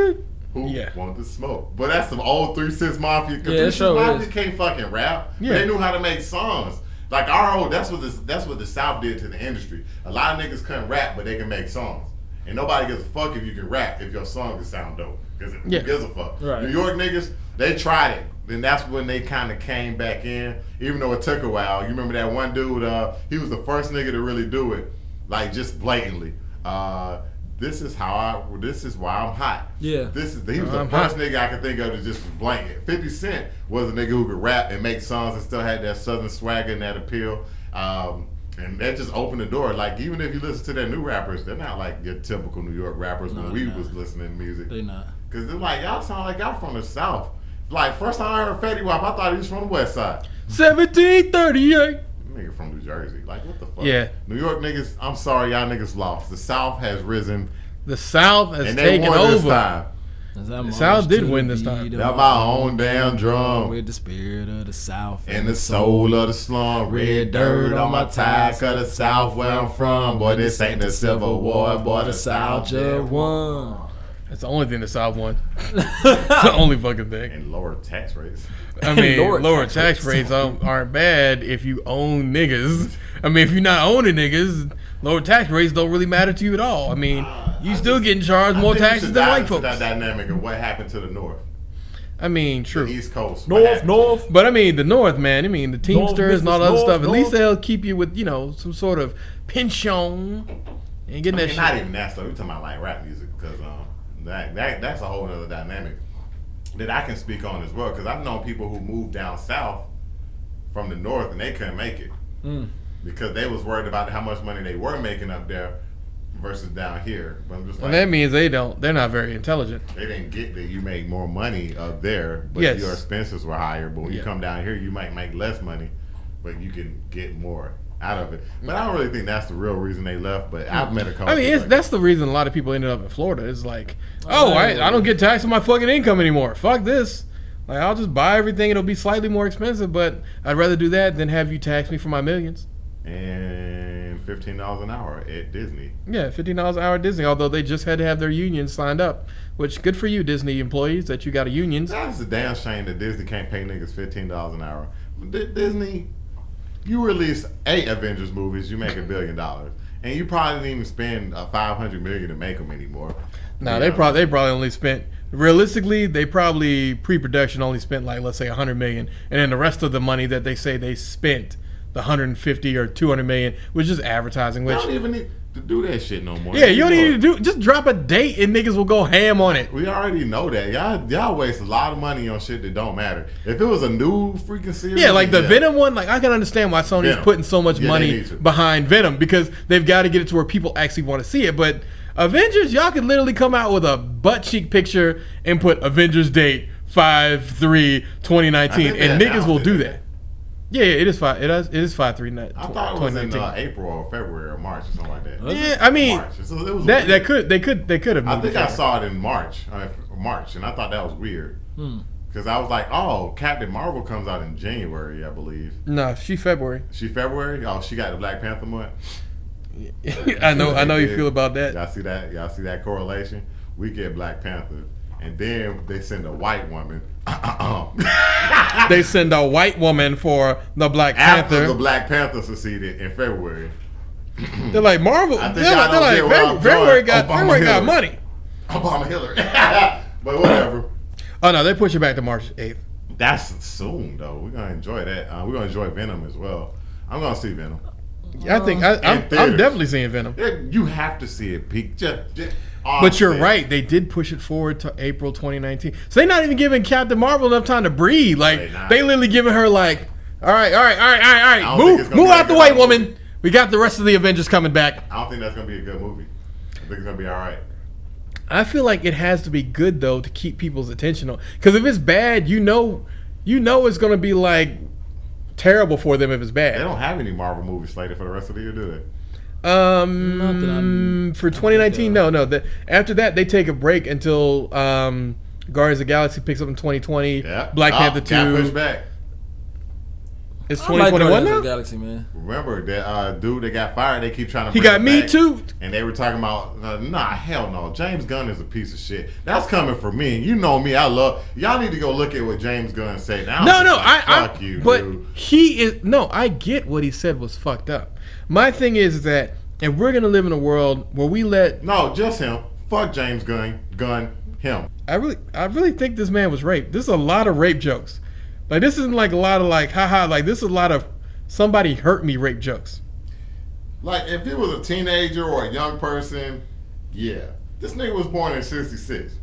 C: Want to smoke? But that's some old 3 6 Mafia. Cause 3 6 Mafia can't fucking rap. Yeah. They knew how to make songs. Like that's what the South did to the industry. A lot of niggas couldn't rap, but they can make songs. And nobody gives a fuck if you can rap if your song can sound dope. Because who gives a fuck? Right. New York niggas, they tried it. Then that's when they kind of came back in, even though it took a while. You remember that one dude, he was the first nigga to really do it, like just blatantly. This is why I'm hot. Yeah. He was the first nigga I could think of to just blanket. 50 Cent was a nigga who could rap and make songs and still had that southern swagger and that appeal. And that just opened the door. Like, even if you listen to their new rappers, they're not like your typical New York rappers when we was listening to music.
B: They not.
C: Because they're like, y'all sound like y'all from the South. Like, first time I heard Fetty Wap, I thought he was from the West Side. 1738. Nigga from New Jersey. Like, what the fuck?
A: Yeah.
C: New York niggas, I'm sorry, y'all niggas lost. The South has risen.
A: The South has taken over. This time. The South did win this time.
C: Got my own damn drum.
B: With the spirit of the South.
C: And the soul of the slum. Red dirt on my tie, cause the South where I'm from. Boy, this ain't the Civil War. Boy, the South just won.
A: That's the only thing the South won. It's the only fucking thing.
C: And lower tax rates.
A: I mean, lower tax rates aren't bad if you own niggas. I mean, if you're not owning niggas, lower tax rates don't really matter to you at all. I mean, you still getting charged more taxes than white folks.
C: That dynamic of what happened to the North.
A: I mean, true.
C: The East Coast.
B: North.
A: But I mean, the North, man. I mean, the Teamsters and all that other stuff. At least they'll keep you with, some sort of pension and getting that shit.
C: Not even that stuff. We're talking about like rap music because that's a whole other dynamic that I can speak on as well. Because I've known people who moved down south from the North and they couldn't make it because they was worried about how much money they were making up there versus down here. But I'm just like,
A: that means they're not very intelligent.
C: They didn't get that you make more money up there, but your expenses were higher. But when you come down here, you might make less money, but you can get more out of it. But I don't really think that's the real reason they left. But I've met a couple.
A: I mean, that's the reason a lot of people ended up in Florida. It's like, I don't get taxed on my fucking income anymore. Fuck this. Like, I'll just buy everything. It'll be slightly more expensive, but I'd rather do that than have you tax me for my millions.
C: And $15 an hour at Disney.
A: Yeah, $15 an hour at Disney, although they just had to have their unions signed up, which good for you, Disney employees, that you got a union.
C: That's a damn shame that Disney can't pay niggas $15 an hour. Disney, you release 8 Avengers movies, you make $1 billion. And you probably didn't even spend $500 million to make them anymore.
A: No, they probably only spent, realistically, they probably pre-production only spent like, let's say $100 million. And then the rest of the money that they say they spent, the 150 or 200 million, was just advertising. Which
C: you don't even need to do that shit no more.
A: Yeah, you don't need to just drop a date and niggas will go ham on it.
C: We already know that. Y'all waste a lot of money on shit that don't matter. If it was a new freaking series.
A: Yeah, like the Venom one, like I can understand why Sony's putting so much money behind Venom because they've got to get it to where people actually want to see it. But Avengers, y'all could literally come out with a butt cheek picture and put Avengers date 5/3/2019 and niggas will do that. Yeah, it is 5/3.
C: I thought it was in April or February or March or something like that.
A: Yeah, I mean,
C: March. So it was
A: they could have.
C: I think I saw it in March, and I thought that was weird because I was like, oh, Captain Marvel comes out in January, I believe.
A: No, she February.
C: She February? Oh, she got the Black Panther month.
A: I know you feel about that.
C: Y'all see that correlation? We get Black Panther, and then they send a white woman.
A: They send a white woman for the Black Panther.
C: After the Black Panther succeeded in February.
A: They're like Marvel. They're like February got money.
C: Obama Hillary. But whatever.
A: Oh no, they push it back to March 8th.
C: That's soon though. We're gonna enjoy that. We're gonna enjoy Venom as well. I'm gonna see Venom.
A: Yeah, I think I'm definitely seeing Venom.
C: You have to see it peak.
A: But you're right. They did push it forward to April 2019. So they're not even giving Captain Marvel enough time to breathe. Like they literally giving her like, all right. Move out the way, woman. We got the rest of the Avengers coming back.
C: I don't think that's gonna be a good movie. I think it's gonna be all right.
A: I feel like it has to be good though to keep people's attention on. Because if it's bad, you know it's gonna be like terrible for them if it's bad.
C: They don't have any Marvel movies slated for the rest of the year, do they?
A: For 2019, no. After that, they take a break until Guardians of the Galaxy picks up in 2020.
C: Yeah.
A: Black Panther 2.
C: Got pushed back.
A: It's 2021 now.
B: Galaxy, man.
C: Remember that dude that got fired? They keep trying to.
A: He got me too.
C: And they were talking about, hell no. James Gunn is a piece of shit. That's coming from me. You know me. I love. Y'all need to go look at what James Gunn said. Fuck you,
A: but
C: dude.
A: He is I get what he said was fucked up. My thing is that if we're gonna live in a world where we let
C: just him. Fuck James Gunn. Him.
A: I really think this man was raped. This is a lot of rape jokes. Like this isn't like a lot of like haha. Like this is a lot of somebody hurt me rape jokes.
C: Like if it was a teenager or a young person, yeah. This nigga was born in '66.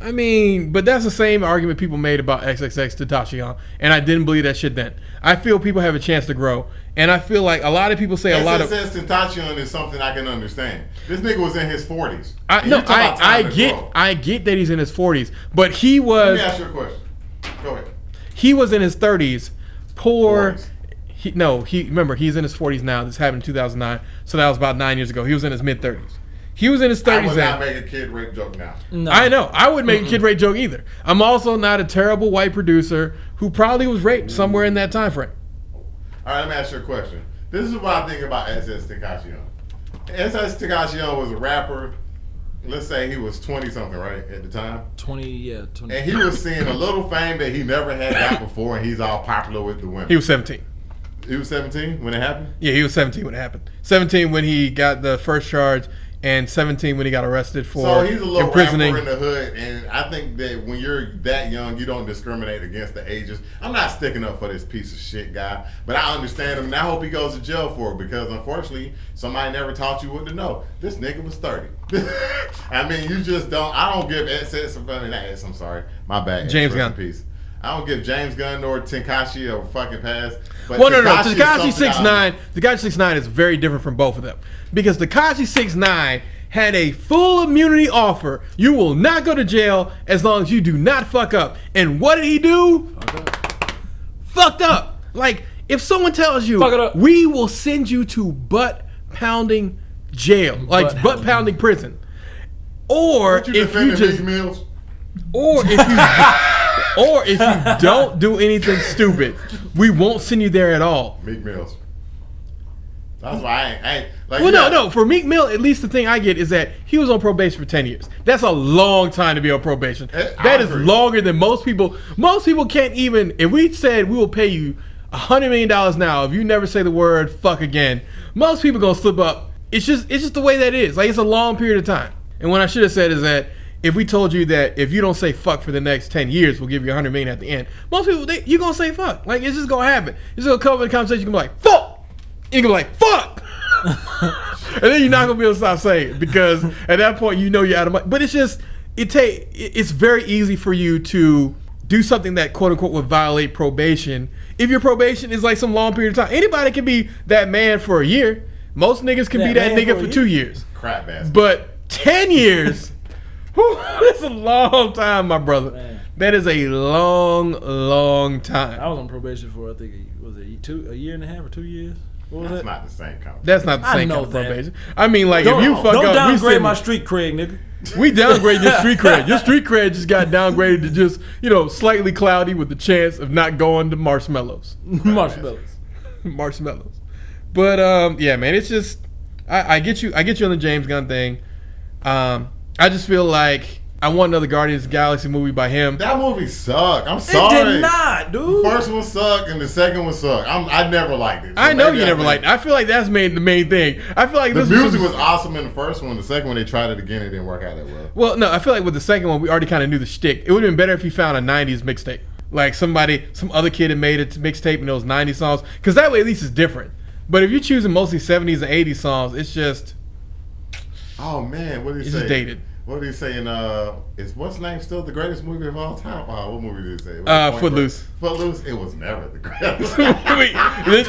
A: I mean, but that's the same argument people made about XXXTentacion, and I didn't believe that shit then. I feel people have a chance to grow, and I feel like a lot of people say a lot of
C: XXXTentacion is something I can understand. This nigga was in his 40s.
A: I get that he's in his 40s, but he was.
C: Let me ask you a question. Go ahead.
A: He was in his 30s. Remember, he's in his 40s now. This happened in 2009, so that was about 9 years ago. He was in his mid-30s. He was in his 30s.
C: I would not make a kid rape joke now.
A: No. I know. I wouldn't make a kid rape joke either. I'm also not a terrible white producer who probably was raped somewhere in that time frame.
C: All right, let me ask you a question. This is what I think about XXXTentacion. XXXTentacion was a rapper. Let's say he was 20-something, right, at the time?
B: 20.
C: And he was seeing a little fame that he never had got before, and he's all popular with the women.
A: He was 17.
C: He was 17 when it happened?
A: Yeah, he was 17 when it happened. 17 when he got the first charge, and 17 when he got arrested for
C: So he's a little
A: imprisoning.
C: rapper in the hood, and I think that when you're that young, you don't discriminate against the ages. I'm not sticking up for this piece of shit guy, but I understand him, and I hope he goes to jail for it, because unfortunately, somebody never taught you what to know. This nigga was 30. I mean, you just don't. I don't give I'm sorry, my bad.
A: James Gunn.
C: Piece. I don't give James Gunn or Tekashi a fucking pass. But
A: Well, no. Tekashi 6ix9ine. Tekashi 6ix9ine is very different from both of them, because Tekashi 6ix9ine had a full immunity offer. You will not go to jail as long as you do not fuck up. And what did he do? Fucked up. Like if someone tells you, we will send you to butt pounding jail, like butt pounding prison, or if you just, or if you don't do anything stupid, we won't send you there at all.
C: Meek Mills. That's why I ain't like.
A: Well, no. For Meek Mill, at least the thing I get is that he was on probation for 10 years. That's a long time to be on probation. That is longer than most people. Most people can't even. If we said we will pay you $100 million now if you never say the word fuck again, most people gonna slip up. It's just the way that is. Like it's a long period of time. And what I should have said is that if we told you that if you don't say fuck for the next 10 years, we'll give you $100 million at the end. Most people, you're gonna say fuck. Like it's just gonna happen. It's gonna come in the conversation. You can be like fuck. And you can be like fuck. And then you're not gonna be able to stop saying it, because at that point you know you're out of money. But it's just it's very easy for you to do something that quote unquote would violate probation if your probation is like some long period of time. Anybody can be that man for a year. Most niggas can be that nigga for 2 years.
C: Crap bastard.
A: But 10 years, that's a long time, my brother. Man. That is a long time.
B: I was on probation for, I think, a year and a half or 2 years.
C: That's not the same kind of
A: That's not the same kind of probation. I mean, like, if you fuck up,
B: don't downgrade my street cred, nigga.
A: We downgrade your street cred. Your street cred just got downgraded to just, slightly cloudy with the chance of not going to marshmallows. Marshmallows. But yeah, man, it's just I get you on the James Gunn thing. I just feel like I want another Guardians of the Galaxy movie by him.
C: That movie sucked. I'm sorry.
B: It did not, dude.
C: The first one sucked and the second one sucked. I never liked it. So
A: I know you never liked it. I feel like that's the main thing. I feel like
C: the music was awesome in the first one. The second one, they tried it again. It didn't work out that well.
A: Well, no, I feel like with the second one, we already kind of knew the shtick. It would have been better if he found a 90s mixtape. like some other kid had made a mixtape and those 90s songs, because that way at least it's different. But if you're choosing mostly 70s and 80s songs, it's just...
C: Oh, man, what did he
A: it's
C: say?
A: Just dated.
C: What did he say in, is What's Name still the greatest movie of all time? What movie did he say?
A: Footloose.
C: Footloose? It was never the greatest.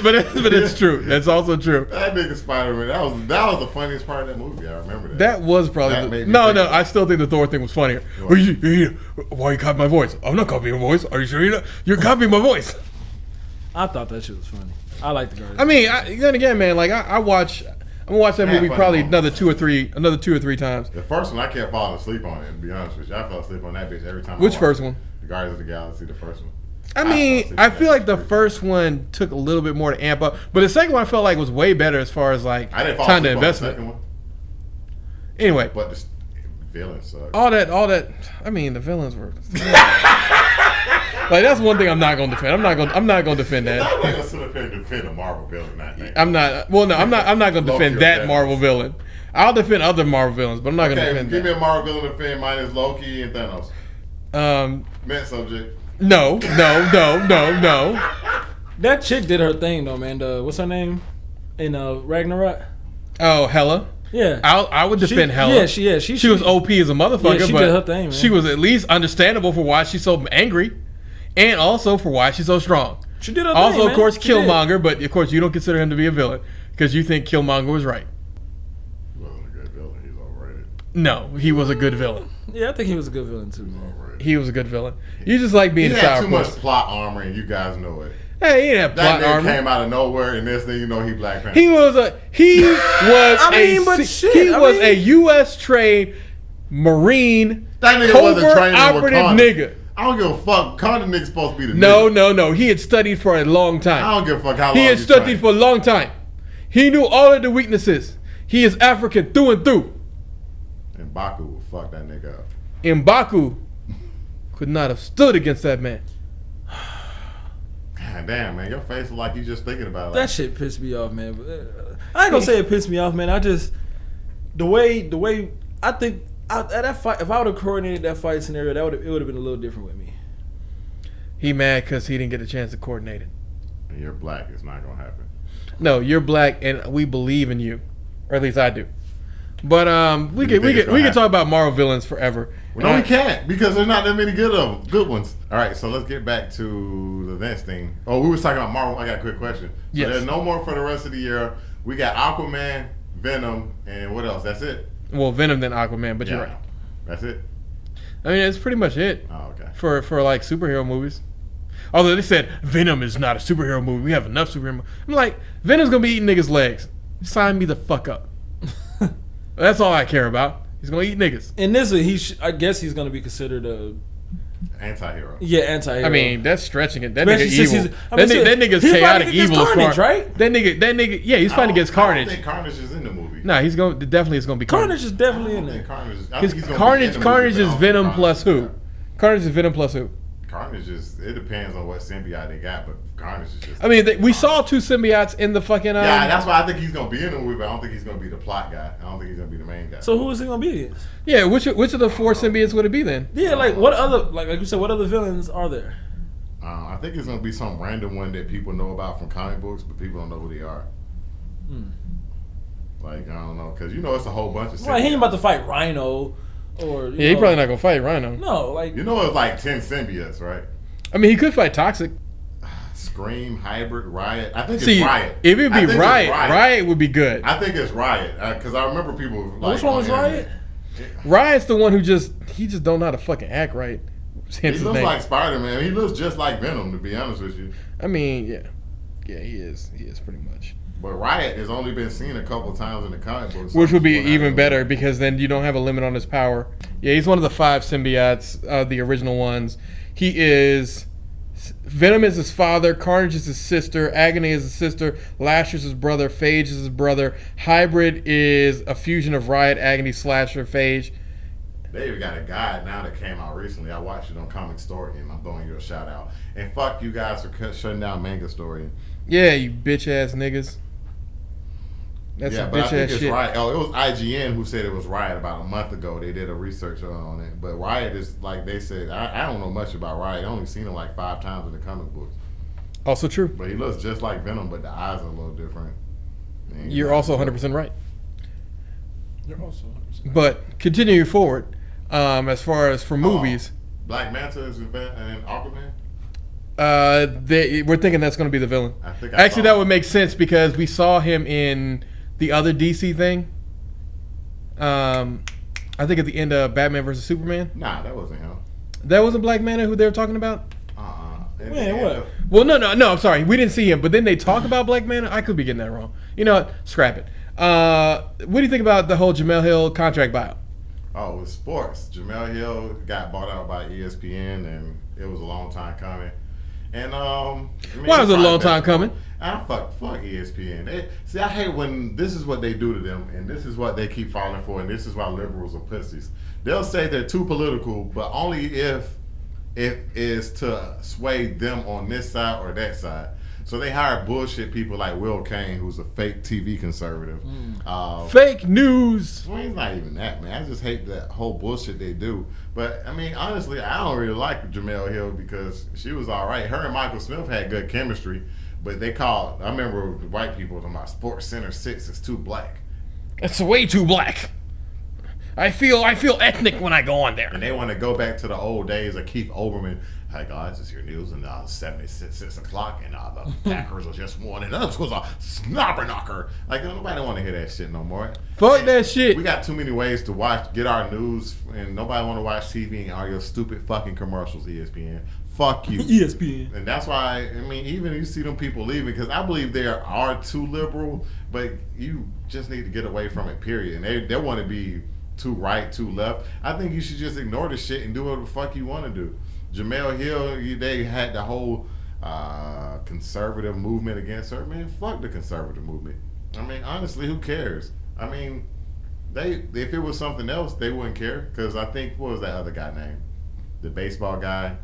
A: but it's true. That's also true.
C: That nigga Spider-Man, that was the funniest part of that movie. I remember that.
A: That was probably... No, I still think the Thor thing was funnier. Why you copy my voice? I'm not copying your voice. Are you sure you're not? You're copying my voice.
B: I thought that shit was funny. I like the Guardians.
A: I mean, then again, man, like I'm gonna watch that movie probably another two or three times.
C: The first one I kept falling asleep on it, to be honest with you. I fell asleep on that bitch every time.
A: Which first one?
C: The Guardians of the Galaxy, the first one.
A: I mean, I feel like the first one took a little bit more to amp up, but the second one I felt like was way better as far as like time to investment. Anyway,
C: but the villains suck.
A: All that. I mean, the villains were. Like that's one thing I'm not gonna defend. I'm not gonna defend that.
C: I'm not gonna sit up here and defend a Marvel villain.
A: I'm not. Well, no, I'm not gonna defend that Marvel villain. I'll defend other Marvel villains, but I'm not gonna defend.
C: Give me a Marvel villain to defend minus Loki and Thanos. Met subject.
A: No.
B: That chick did her thing though, man. What's her name in Ragnarok?
A: Oh, Hela.
B: Yeah,
A: I would defend Hela.
B: Yeah, she
A: was OP as a motherfucker.
B: Yeah, she
A: but
B: did her thing, man.
A: She was at least understandable for why she's so angry, and also for why she's so strong.
B: She did her
A: also,
B: thing,
A: of course,
B: she
A: Killmonger,
B: did.
A: But of course you don't consider him to be a villain because you think Killmonger was right.
C: He wasn't a good villain. He's overrated.
A: No, he was a good villain.
B: Yeah, I think he was a good villain too, man.
A: He was a good villain. You just like being
C: he
A: a
C: had
A: sour
C: too much plot armor, and you guys know it.
A: Hey, he didn't have plot
C: that
A: armor.
C: came out of nowhere, and this thing you know he Black Panther.
A: He was a U.S. trained Marine covert operative nigga.
C: I don't give a fuck. Wakanda nigga supposed to be the
A: nigga. No. He had studied for a long time.
C: I don't give a fuck how long
A: he had studied for a long time. He knew all of the weaknesses. He is African through and through.
C: And M'Baku will fuck that nigga up.
A: M'Baku could not have stood against that man.
C: God damn, man, your face look like you just thinking about it.
B: That shit pissed me off, man. I ain't gonna say it pissed me off, man. I just the way I think at that fight. If I would have coordinated that fight scenario, it would have been a little different with me.
A: He mad because he didn't get a chance to coordinate it.
C: And you're black. It's not gonna happen.
A: No, you're black, and we believe in you, or at least I do. But we can talk about Marvel villains forever.
C: Well, no, we can't because there's not that many good ones. All right, so let's get back to the next thing. Oh, we was talking about Marvel. I got a quick question. So
A: yes.
C: There's no more for the rest of the year. We got Aquaman, Venom, and what else? That's it.
A: Well, Venom then Aquaman, but you're right.
C: That's it.
A: I mean, that's pretty much it.
C: Oh, okay.
A: For like superhero movies. Although they said Venom is not a superhero movie. We have enough superhero movies. I'm like, Venom's gonna be eating niggas' legs. Sign me the fuck up. That's all I care about. He's gonna eat niggas.
B: And this, I guess he's gonna be considered a
C: anti-hero.
B: Yeah, anti-hero.
A: I mean, that's stretching it. That nigga evil. That nigga's chaotic evil.
B: Carnage, right?
A: That nigga. Yeah, he's fighting against Carnage.
C: I don't think Carnage is in the movie.
A: Nah, he's definitely is gonna be Carnage.
B: Carnage is definitely in there.
A: Carnage is Venom plus who? Carnage is Venom plus who?
C: Carnage is. It depends on what symbiote they got, but Carnage is just.
A: I mean, we saw two symbiotes in the fucking.
C: Yeah, that's why I think he's gonna be in the movie, but I don't think he's gonna be the plot guy. I don't think he's gonna be the main guy.
B: So who is he gonna be against?
A: Yeah, which of the four symbiotes would it be then?
B: Yeah, like what other like you said, what other villains are there?
C: I think it's gonna be some random one that people know about from comic books, but people don't know who they are. Like I don't know, because it's a whole bunch of.
B: Right, he ain't about to fight Rhino, or
A: he probably not gonna fight Rhino.
B: No, like
C: it's like 10 symbiotes, right?
A: I mean, he could fight Toxic.
C: Scream, Hybrid, Riot. I think it's Riot.
A: If it be Riot, Riot would be good.
C: I think it's Riot because I remember people.
B: Which one was Riot?
A: Riot's the one who just don't know how to fucking act right.
C: He looks like Spider-Man. He looks just like Venom, to be honest with you.
A: I mean, yeah, he is. He is pretty much.
C: But Riot has only been seen a couple of times in the comic books.
A: Which would be even better because then you don't have a limit on his power. Yeah, he's one of the 5 symbiotes, the original ones. He is... Venom is his father, Carnage is his sister, Agony is his sister, Lasher's his brother, Phage is his brother, Hybrid is a fusion of Riot, Agony, Slasher, Phage.
C: They even got a guide now that came out recently. I watched it on Comic Story, and I'm throwing you a shout out. And fuck you guys for shutting down Manga Story.
A: Yeah, you bitch ass niggas. That's
C: yeah,
A: some
C: but I
A: bitch
C: think
A: ass
C: it's
A: shit.
C: Riot. Oh, it was IGN who said it was Riot about a month ago. They did a research on it. But Riot is, like they said, I don't know much about Riot. I only seen him like 5 times in the comic books.
A: Also true.
C: But he looks just like Venom, but the eyes are a little different.
A: You're also 100% right.
B: You're also 100%.
A: But continuing forward, as far as for movies,
C: Black Manta is and Aquaman.
A: we're thinking that's going to be the villain.
C: I think
A: Actually, that would make sense because we saw him in the other DC thing. I think at the end of Batman vs Superman.
C: Nah, that wasn't him.
A: That wasn't Black Manta who they were talking about.
B: Man, what?
A: Well, no. I'm sorry, we didn't see him. But then they talk about Black Manta. I could be getting that wrong. You know what? Scrap it. What do you think about the whole Jamel Hill contract buyout?
C: Oh, it was sports. Jamel Hill got bought out by ESPN, and it was a long time coming. And
A: why was it a long time coming?
C: Fuck ESPN. I hate when this is what they do to them, and this is what they keep falling for, and this is why liberals are pussies. They'll say they're too political, but only if it is to sway them on this side or that side. So they hire bullshit people like Will Cain, who's a fake TV conservative.
A: Fake news.
C: Well, he's not even that, man. I just hate that whole bullshit they do. But, I mean, honestly, I don't really like Jamel Hill because she was all right. Her and Michael Smith had good chemistry, but they called, I remember white people talking about Sports Center 6 is too black.
A: It's way too black. I feel ethnic when I go on there.
C: And they want to go back to the old days of Keith Olbermann. Hi guys, it's your news, and 6 o'clock, and the Packers are just won, and this was a snapper knocker. Like, nobody want to hear that shit no more.
A: Fuck that shit.
C: We got too many ways to get our news, and nobody want to watch TV and all your stupid fucking commercials, ESPN. Fuck you.
B: ESPN.
C: And that's why, I mean, even you see them people leaving, because I believe they are too liberal, but you just need to get away from it, period. And they want to be too right, too left. I think you should just ignore the shit and do whatever the fuck you want to do. Jamel Hill, they had the whole conservative movement against her. Man, fuck the conservative movement. I mean, honestly, who cares? I mean, if it was something else, they wouldn't care. Because I think, what was that other guy named? The baseball guy?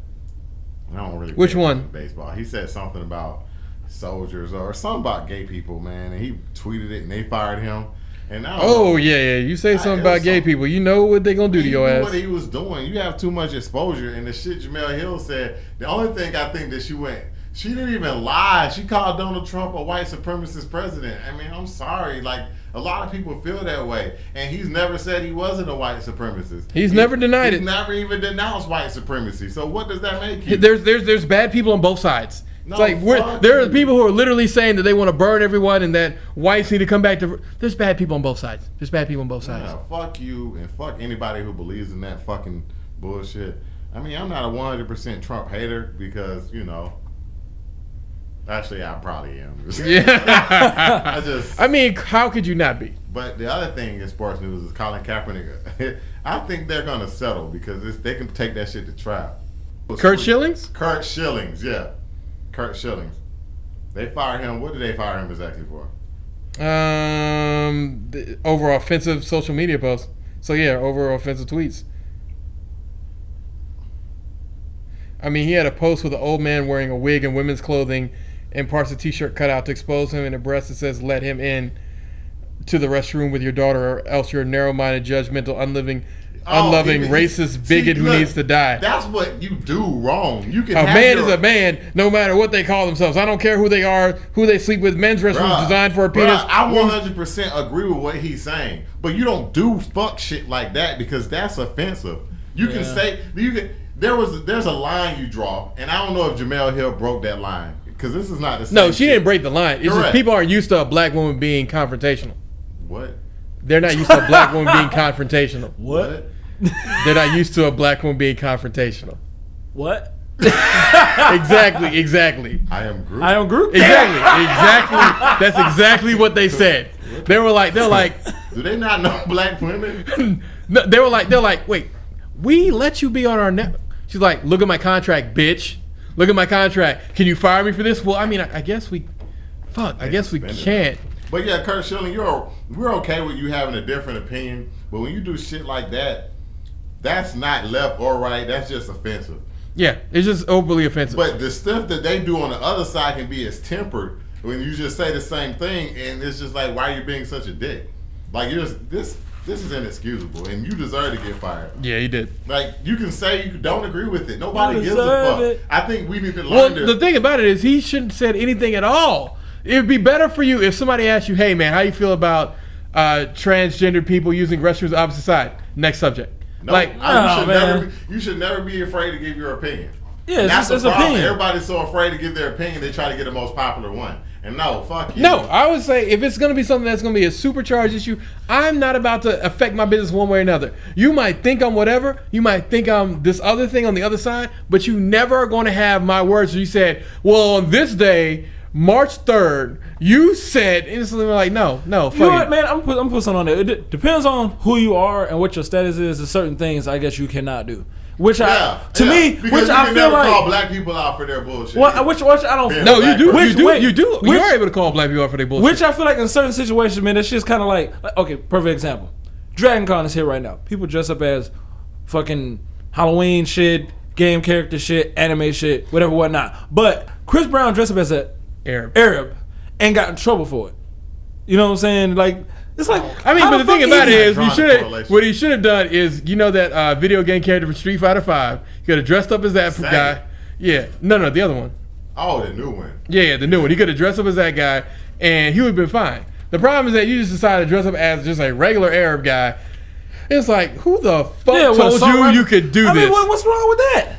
C: I don't really.
A: Which one?
C: Baseball. He said something about soldiers or something about gay people, man. And he tweeted it and they fired him. And
A: yeah. You say something about gay people. You know what they gonna do to your ass.
C: What he was doing. You have too much exposure. And the shit Jamel Hill said, the only thing I think that she didn't even lie. She called Donald Trump a white supremacist president. I mean, I'm sorry. Like, a lot of people feel that way. And he's never said he wasn't a white supremacist.
A: He's never denied it.
C: He's never even denounced white supremacy. So what does that make you?
A: There's bad people on both sides.
C: No,
A: it's like there are people who are literally saying that they want to burn everyone and that whites need to come back to. There's bad people on both sides. There's bad people on both sides.
C: Yeah, fuck you and fuck anybody who believes in that fucking bullshit. I mean, I'm not a 100% Trump hater because, you know, actually I probably am.
A: Yeah. I mean, how could you not be?
C: But the other thing in sports news is Colin Kaepernick. I think they're gonna settle because they can take that shit to trial.
A: Kurt Schillings?
C: Kurt Schillings, yeah. Kurt Schillings. They fired him. What did they fire him exactly for?
A: Over offensive social media posts. So yeah, over offensive tweets. I mean, he had a post with an old man wearing a wig and women's clothing and parts of the t-shirt cut out to expose him in a breast that says, "Let him in to the restroom with your daughter, or else you're a narrow-minded, judgmental, unloving, racist bigot who needs to die."
C: That's what you do wrong. You can.
A: A man is a man, no matter what they call themselves. I don't care who they are, who they sleep with. Men's restroom is designed for a penis.
C: I 100% agree with what he's saying, but you don't do fuck shit like that because that's offensive. You can say there's a line you draw, and I don't know if Jamel Hill broke that line because this is not the same.
A: No, she didn't break the line. It's just people aren't used to a black woman being confrontational.
C: What?
A: They're not used to a black woman being confrontational.
B: What?
A: They're not used to a black woman being confrontational.
B: What?
A: Exactly.
C: I am Groot.
A: Exactly. That's exactly what they said. They're like,
C: do they not know black women?
A: No, they're like, wait, we let you be on our network. She's like, look at my contract, bitch. Look at my contract. Can you fire me for this? Well, I mean, I guess we can't.
C: But yeah, Kurt Schilling, we're okay with you having a different opinion, but when you do shit like that, that's not left or right. That's just offensive.
A: Yeah, it's just overly offensive.
C: But the stuff that they do on the other side can be as tempered. when you just say the same thing, and it's just like, why are you being such a dick? Like, this is inexcusable, and you deserve to get fired.
A: Yeah, he did.
C: Like, you can say you don't agree with it. Nobody gives a fuck. I think we need to learn.
A: Well, the thing about it is, he shouldn't have said anything at all. It would be better for you if somebody asked you, "Hey, man, how you feel about transgender people using restrooms the opposite side?" Next subject.
C: No,
A: like,
C: you should never be afraid to give your opinion.
B: Yeah,
C: that's the problem.
B: Opinion.
C: Everybody's so afraid to give their opinion, they try to get the most popular one. And no, fuck you.
A: No, I would say if it's going to be something that's going to be a supercharged issue, I'm not about to affect my business one way or another. You might think I'm whatever. You might think I'm this other thing on the other side, but you never are going to have my words. You said, well, on this day, March 3rd, you said instantly, like, no,
B: you know what, man? I'm put something on there. It depends on who you are and what your status is. There's certain things I guess you cannot do. Which me,
C: because
B: which
C: you
B: I
C: can
B: feel
C: never
B: like
C: call black people out for their bullshit.
B: Well, which I don't.
A: No, you do. You do.
B: You
A: are able to call black people out for their bullshit.
B: Which I feel like in certain situations, man, that shit's kind of like, okay, perfect example. Dragon Con is here right now. People dress up as fucking Halloween shit, game character shit, anime shit, whatever, whatnot. But Chris Brown dressed up as an Arab and got in trouble for it. You know what I'm saying? Like, it's like,
A: I mean, but the thing about it is, what he should have done is, you know that video game character from Street Fighter 5, he could have dressed up as that guy. Yeah, no, the other one.
C: Oh, the new one.
A: Yeah, the new one. He could have dressed up as that guy, and he would have been fine. The problem is that you just decided to dress up as just a regular Arab guy. It's like, who the fuck told you could do this?
B: I mean, what's wrong with that?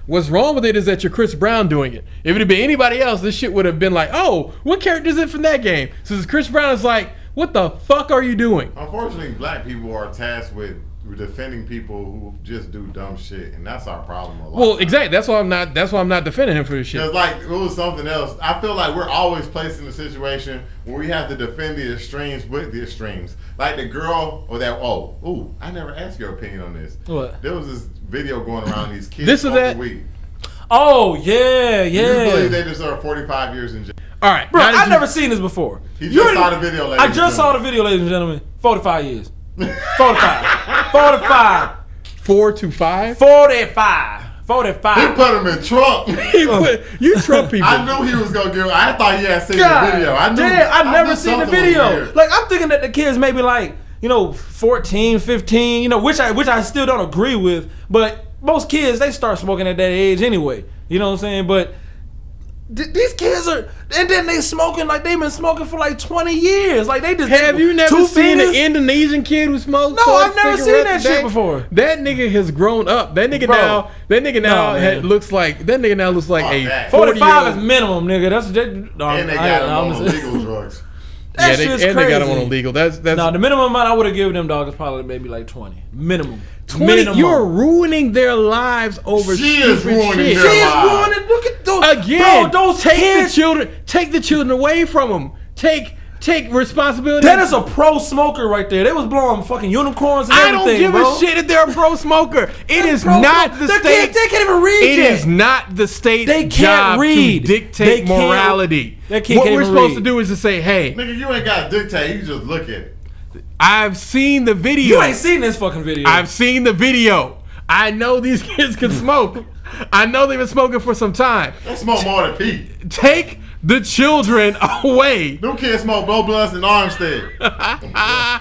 A: What's wrong with it is that you're Chris Brown doing it. If it had been anybody else, this shit would have been like, oh, what character is it from that game? So Chris Brown is like, what the fuck are you doing?
C: Unfortunately, black people are tasked with defending people who just do dumb shit, and that's our problem a lot.
A: Well, exactly. That's why I'm not defending him for this shit.
C: Because like it was something else. I feel like we're always placed in a situation where we have to defend the extremes with the extremes. Like the girl or that. I never asked your opinion on this.
B: What?
C: There was this video going around these kids
A: this or that.
C: Weed.
B: Oh yeah.
C: You believe they deserve 45 years in jail?
A: All right,
B: bro. I've never seen this before.
C: He just saw the video.
B: I just saw the video, ladies and gentlemen. 45 years. 45. 45.
A: 4 to 5.
B: 45. 45.
C: He put him in Trump.
A: You Trump people.
C: I knew he was gonna give. I thought he had seen the video.
B: I've never seen the video. Like, I'm thinking that the kids maybe like, 14, 15, which I still don't agree with. But most kids, they start smoking at that age anyway. You know what I'm saying? But these kids are, and then they smoking like they've been smoking for like 20 years. Like they just
A: have you never seen an Indonesian kid who smokes?
B: No, I've never seen that shit before.
A: That nigga has grown up. That nigga now looks like a
B: 45 is minimum, nigga. That's
C: and they got him on illegal drugs.
B: That shit's crazy.
A: They got him on illegal. That's
B: the minimum amount I would have given them, dog, is probably maybe like 20 minimum.
A: 20.
B: Minimum.
A: You're ruining their lives over.
C: She is ruining
B: their lives. She is ruining. Look at those.
A: Again,
B: bro, those
A: take
B: kids.
A: Take the children away from them. Take responsibility.
B: That is a pro smoker right there. They was blowing fucking unicorns and everything.
A: I don't give a shit if they're a pro smoker. It is not the state.
B: They can't even read.
A: It is not the state's job to dictate morality. What we're supposed to do is to say, hey,
C: nigga, you ain't got to dictate. You just look at it.
A: I've seen the video.
B: You ain't seen this fucking video.
A: I've seen the video. I know these kids can smoke. I know they've been smoking for some time.
C: They smoke more than Pete.
A: Take the children away.
C: Them kids smoke more blunts than Armstead.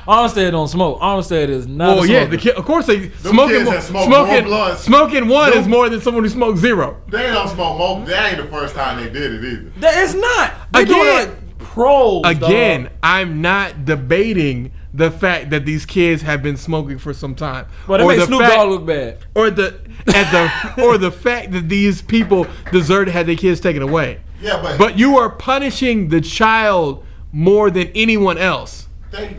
B: Armstead don't smoke. Armstead is not.
A: Well, yeah, of course they smoking one is more than someone who smokes zero.
C: They don't smoke more. That ain't the first time they did it either.
B: It's not. They doing it like pros.
A: Again,
B: dog.
A: I'm not debating the fact that these kids have been smoking for some time.
B: But it makes Snoop Dogg look bad.
A: Or the fact that these people deserve to have their kids taken away.
C: Yeah,
A: but you are punishing the child more than anyone else.
C: They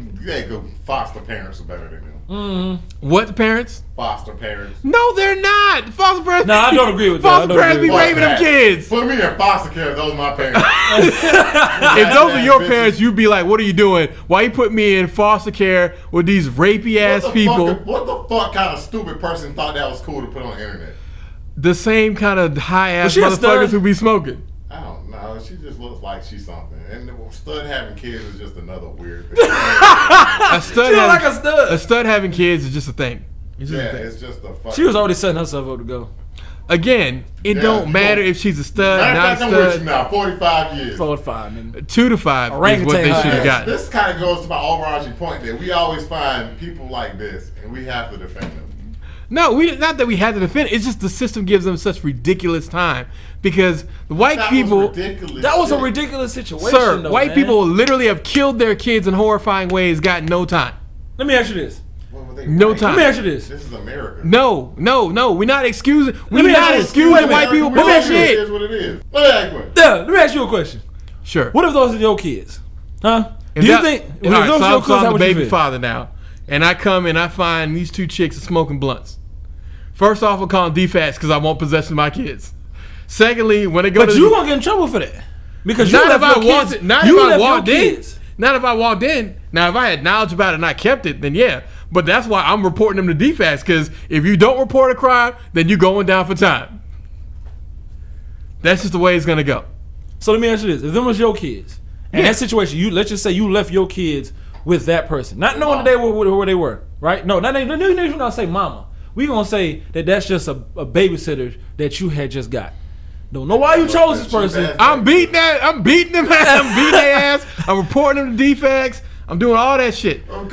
C: go foster parents are better than them.
B: Mm-hmm.
A: What parents?
C: Foster parents.
A: No, they're not. Foster parents.
B: No, I don't agree with that.
A: Foster parents be raping them kids.
C: Put me in foster care. Those are my parents.
A: If those are your parents, you'd be like, "What are you doing? Why you put me in foster care with these rapey ass people?"
C: What the fuck kind of stupid person thought that was cool to put on the internet?
A: The same kind of high ass motherfuckers who be smoking.
C: I don't know. She just looks like she's something. And stud having kids is just another weird thing.
A: A stud
B: a stud
A: having kids is just a thing.
C: It's just a fucking.
B: She was already setting herself up to go.
A: Again, it don't matter if she's a stud, not a stud.
C: I'm with you now. 45 years.
B: 4 to 5, nigga.
A: 2 to 5 is what they should have gotten.
C: This kind of goes to my overarching point that we always find people like this, and we have to defend them.
A: No, not that we had to defend it. It's just the system gives them such ridiculous time because the white people.
B: That was a ridiculous situation.
A: Sir,
B: though,
A: white people literally have killed their kids in horrifying ways, got no time.
B: Let me ask you this.
A: No time.
B: Let me ask you this.
C: This is America.
A: No. We're not excusing. We're not excusing white people bullshit.
C: It is what it is.
B: Let me ask you a question.
A: Sure.
B: What if those are your kids? Huh?
A: Do you think? All right, so I'm the baby father now, and I come and I find these 2 chicks are smoking blunts. First off, I'll call them defects because I won't possess my kids. Secondly, when they go
B: but you gonna get in trouble for that because
A: not if I walked in. Not if I walked in. Now, if I had knowledge about it and I kept it, then yeah. But that's why I'm reporting them to defects because if you don't report a crime, then you're going down for time. That's just the way it's gonna go.
B: So let me ask you this: if them was your kids, in that situation, let's just say you left your kids with that person, not knowing that they were where they were, right? No, not not say mama. We gonna say that that's just a babysitter that you had just got. Don't know why you chose this person.
A: I'm beating them. I'm beating their ass. I'm reporting them to defects. I'm doing all that shit.
B: Now,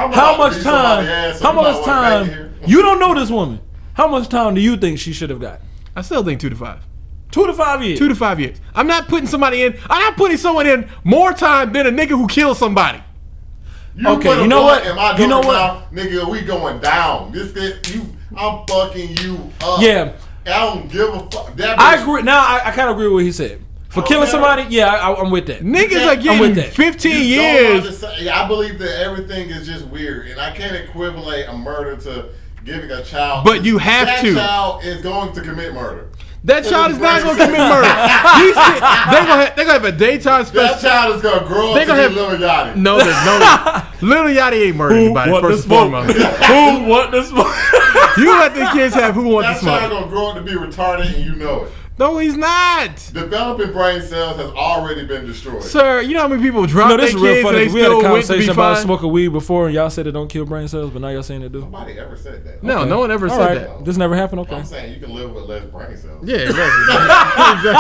B: how much time? You don't know this woman. How much time do you think she should have got?
A: I still think 2 to 5.
B: 2 to 5 years.
A: 2 to 5 years. I'm not putting somebody in. I'm not putting someone in more time than a nigga who kills somebody.
C: Okay, you know what? You know what? Nigga, we going down. I'm fucking you up.
B: Yeah.
C: I don't give a fuck.
B: I agree. Now I kind of agree with what he said. For killing somebody, yeah, I'm with that.
A: Niggas are getting 15 years.
C: I believe that everything is just weird, and I can't equivalent a murder to giving a child.
A: But you have to.
C: That child is going to commit murder.
A: That child is not going to commit murder. They're going to have a daytime special.
C: That child is going to grow up to be Lil Yachty.
A: No. Lil Yachty ain't murdered anybody, first and foremost.
B: Who want to smoke?
A: You let the kids have who want to smoke.
C: That child going to grow up to be retarded, and you know it.
A: No, he's not.
C: Developing brain cells has already been destroyed.
A: Sir, you know how many people drop their kids and they
B: we had a
A: still
B: conversation about smoking weed before, and y'all said it don't kill brain cells, but now y'all saying it do.
C: Nobody ever said that.
A: No, no one ever said that.
B: This never happened. Okay.
C: I'm saying you can live with less brain cells.
A: Yeah, exactly.
C: What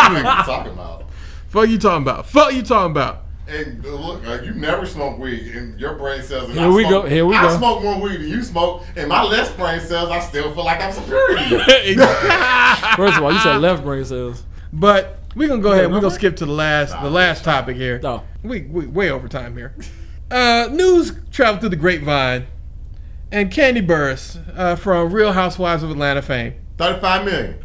C: are you talking about?
A: Fuck you talking about? Fuck you talking about?
C: And look, you never smoke weed, and your brain cells. And
B: Here we go.
C: I smoke more weed than you smoke, and my left brain cells, I still feel like I'm superior to you.
B: First of all, you said left brain cells.
A: But we're gonna go ahead. We're gonna skip to the last topic here.
B: No.
A: We way over time here. News traveled through the grapevine, and Kandi Burruss from Real Housewives of Atlanta fame.
C: $35 million.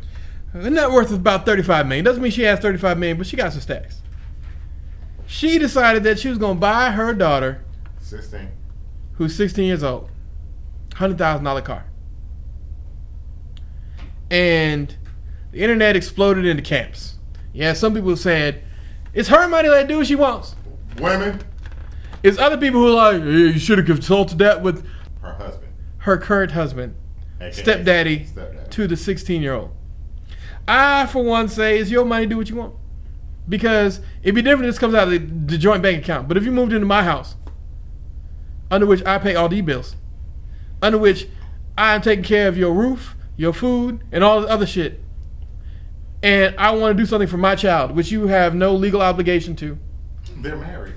A: Her net worth is about $35 million. Doesn't mean she has $35 million, but she got some stacks. She decided that she was gonna buy her daughter,
C: 16,
A: who's 16 years old, $100,000 car, and the internet exploded into camps. Yeah, some people said, it's her money, let her do what she wants.
C: Women.
A: It's other people who are like, hey, you should have consulted that with
C: her husband.
A: Her current husband, stepdaddy to the 16-year-old. I, for one, say, it's your money, do what you want. Because it'd be different if this comes out of the joint bank account. But if you moved into my house, under which I pay all the bills, under which I am taking care of your roof, your food, and all the other shit, and I want to do something for my child, which you have no legal obligation to.
C: They're married.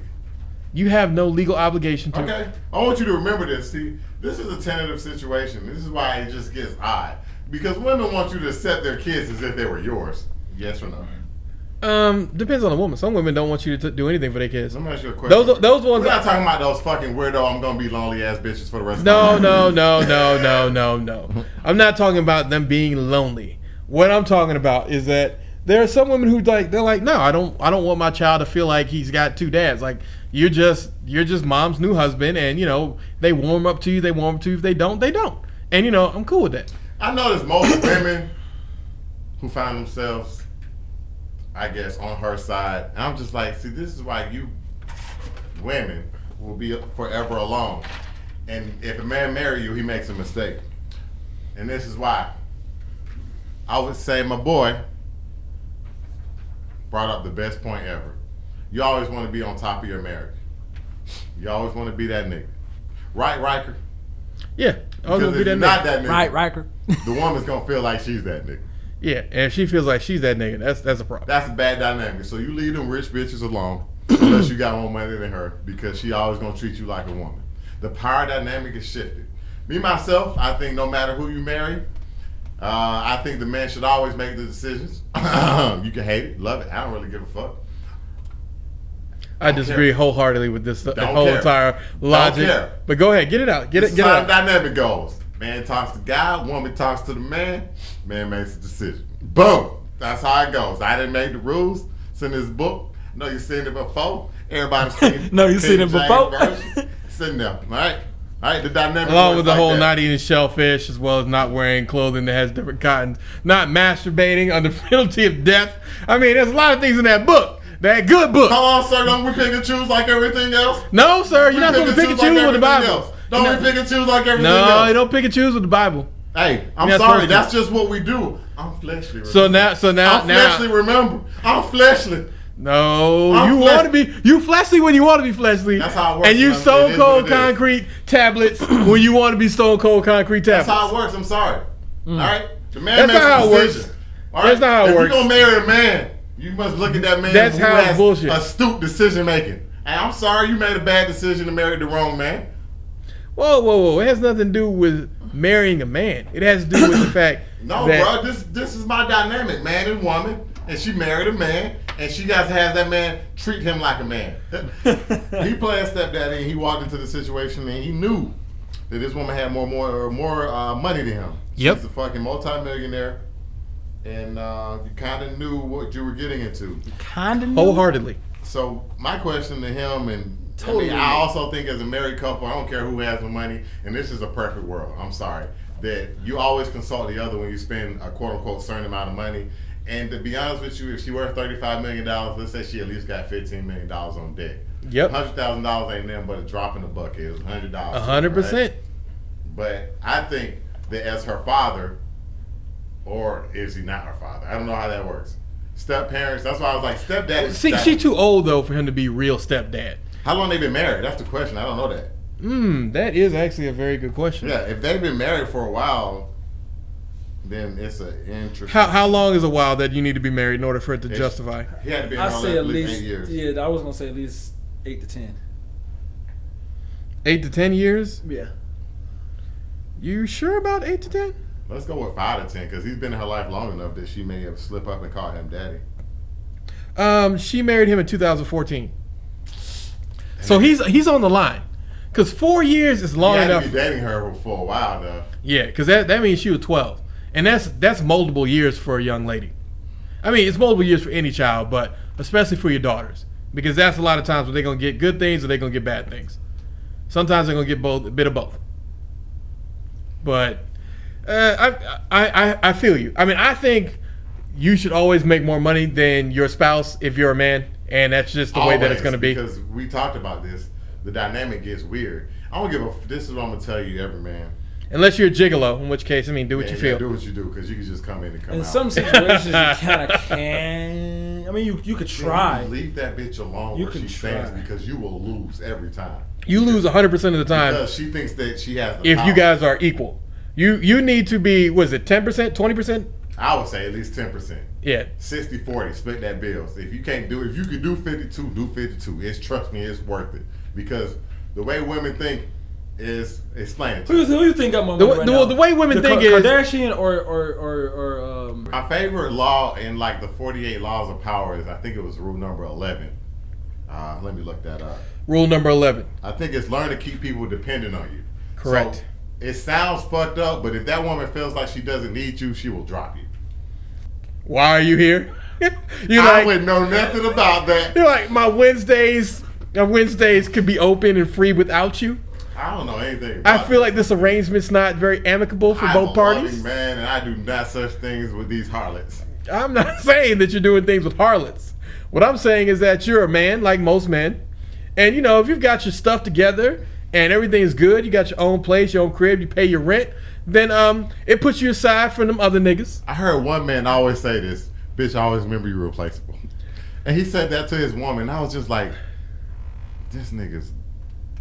A: You have no legal obligation to.
C: Okay. I want you to remember this. See, this is a tentative situation. This is why it just gets odd. Because women want you to accept their kids as if they were yours. Yes or no?
A: Depends on the woman. Some women don't want you to do anything for their kids.
C: Let me ask you a question.
A: Those ones.
C: We're not talking about those fucking weirdo, I'm gonna be lonely ass bitches for the rest of
A: my
C: life.
A: No. I'm not talking about them being lonely. What I'm talking about is that there are some women who they're like, no, I don't want my child to feel like he's got two dads. Like you're just mom's new husband, and they warm up to you. They warm up to you. If they don't, they don't. And I'm cool with that.
C: I notice most women who find themselves, I guess, on her side. And I'm just like, see, this is why you women will be forever alone. And if a man marry you, he makes a mistake. And this is why. I would say my boy brought up the best point ever. You always want to be on top of your marriage. You always want to be that nigga. Right, Riker?
A: Yeah. I was gonna be that
C: not that nigga.
B: Right, Riker.
C: the woman's gonna feel like she's that nigga.
A: Yeah, and if she feels like she's that nigga, that's a problem.
C: That's a bad dynamic. So you leave them rich bitches alone unless you got more money than her, because she always gonna treat you like a woman. The power dynamic is shifted. Me, myself, I think no matter who you marry, I think the man should always make the decisions. You can hate it, love it. I don't really give a fuck.
A: I disagree wholeheartedly with this whole
C: care.
A: entire logic.
C: Don't care.
A: But go ahead, get it out. Get
C: This
A: it
C: is how
A: out.
C: the dynamic goes. Man talks to God, woman talks to the man makes a decision. Boom. That's how it goes. I didn't make the rules. It's in this book. No, you've seen it before. Everybody's seen it.
B: No, you've seen it before.
C: Sitting there. All right, the dynamic.
A: Along with the
C: like
A: whole
C: that.
A: not eating shellfish, as well as not wearing clothing that has different cottons, not masturbating under penalty of death. I mean, there's a lot of things in that book. That good book.
C: Come on, sir. Don't we pick and choose like everything else?
A: No, sir. You're not supposed to pick and choose with the Bible.
C: Don't we pick and choose like everything else?
A: No, you don't pick and choose with the Bible.
C: Hey, I'm
A: You're not
C: sorry.
A: supposed to.
C: That's just what we do. I'm fleshly. Remember?
A: So now,
C: I'm fleshly. Remember, I'm fleshly.
A: No,
C: I'm
A: you want to be fleshly when you want to be fleshly.
C: That's how it works.
A: And you
C: man. It
A: stone
C: is
A: cold
C: what it is.
A: concrete tablets when you want to be stone cold concrete tablets.
C: That's how it works. I'm sorry. All right, the man
A: That's
C: makes
A: not how
C: a
A: it works.
C: decision. All right?
A: That's not how it
C: if
A: works.
C: If you're gonna marry a man, you must look at that man.
A: That's
C: who
A: how
C: has
A: bullshit.
C: Astute decision making. And I'm sorry, you made a bad decision to marry the wrong man.
A: Whoa. It has nothing to do with marrying a man. It has to do with the fact
C: No,
A: that,
C: bro, this is my dynamic, man and woman. And she married a man, and she got to have that man treat him like a man. He played stepdaddy, and he walked into the situation, and he knew that this woman had more money than him.
A: Yep.
C: She's a fucking multimillionaire, and you kind of knew what you were getting into.
A: wholeheartedly.
C: So my question to him, and
B: Totally.
C: I also think as a married couple, I don't care who has the money, and this is a perfect world. I'm sorry that you always consult the other when you spend a quote unquote certain amount of money. And to be honest with you, if she worth $35 million, let's say she at least got $15 million on deck.
A: Yep.
C: $100,000 ain't nothing but a drop in the bucket. It was $100.
A: 100%.
C: Right? But I think that as her father, or is he not her father? I don't know how that works. Step parents. That's why I was like, stepdad. Is
A: See,
C: step.
A: she's too old though for him to be real stepdad.
C: How long they been married? That's the question. I don't know that.
A: That is actually a very good question.
C: Yeah, if they've been married for a while, then it's an interesting.
A: How long is a while that you need to be married in order for it to justify?
C: He had to be
B: I
C: around
B: say at
C: 8
B: least.
C: years.
B: Yeah, I was gonna say at least 8 to 10.
A: 8 to 10 years?
B: Yeah.
A: You sure about 8 to 10?
C: Let's go with 5 to 10 because he's been in her life long enough that she may have slipped up and called him daddy.
A: She married him in 2014. So he's on the line. Because 4 years is long
C: He had
A: enough.
C: to be dating her for a while though.
A: Yeah, because that means she was 12. And that's multiple years for a young lady. I mean, it's multiple years for any child, but especially for your daughters. Because that's a lot of times where they're going to get good things or they're going to get bad things. Sometimes they're going to get both, a bit of both. But I feel you. I mean, I think you should always make more money than your spouse if you're a man. And that's just the way that it's going to be.
C: Because we talked about this. The dynamic gets weird. I don't give a. This is what I'm gonna tell you, every man.
A: Unless you're a gigolo, in which case, I mean, do what you feel.
C: Do what you do, because you can just come in and come out.
B: In some situations, you kind of can. I mean, you could try.
C: Leave that bitch alone
B: You
C: where
B: can
C: she stands,
B: try.
C: because you will lose every time.
A: You lose 100% of the time
C: Because she thinks that she has the
A: if
C: power.
A: you guys are equal. You need to be, was it 10%, 20%?
C: I would say at least 10%.
A: Yeah.
C: 60-40, split that bills. If you can't do, if you could do 52, do 52. Trust me, it's worth it. Because the way women think is, explain it to me.
B: Who you think got more money right now?
A: The way women think is
B: Kardashian or
C: My favorite law in like the 48 laws of power is, I think it was rule number 11. Let me look that up.
A: rule number 11.
C: I think it's learn to keep people dependent on you.
A: Correct.
C: So, it sounds fucked up, but if that woman feels like she doesn't need you, she will drop you.
A: Why are you here?
C: I would know nothing about that.
A: You're like, my Wednesdays could be open and free without you.
C: I don't know anything about
A: I feel like this arrangement's not very amicable for both
C: I'm a
A: parties.
C: loving man, and I do not such things with these harlots.
A: I'm not saying that you're doing things with harlots. What I'm saying is that you're a man, like most men, and you know, if you've got your stuff together and everything's good, you got your own place, your own crib, you pay your rent, then it puts you aside from them other niggas.
C: I heard one man always say this, bitch, I always remember you're replaceable. And he said that to his woman. I was just like, this nigga's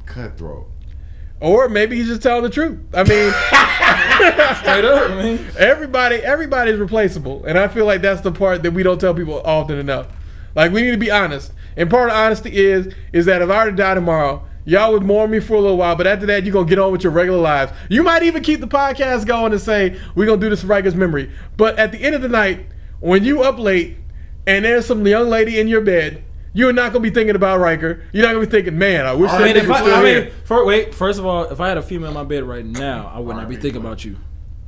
C: cutthroat.
A: Or maybe he's just telling the truth. I mean,
B: straight up. I mean,
A: everybody's replaceable, and I feel like that's the part that we don't tell people often enough. Like, we need to be honest, and part of honesty is that if I were to die tomorrow, y'all would mourn me for a little while, but after that, you're gonna get on with your regular lives. You might even keep the podcast going and say we're gonna do this for Riker's memory. But at the end of the night, when you up late and there's some young lady in your bed, you're not gonna be thinking about Riker. You're not gonna be thinking, man, I wish that nigga was still here.
B: First of all, if I had a female in my bed right now, I would not be thinking about you.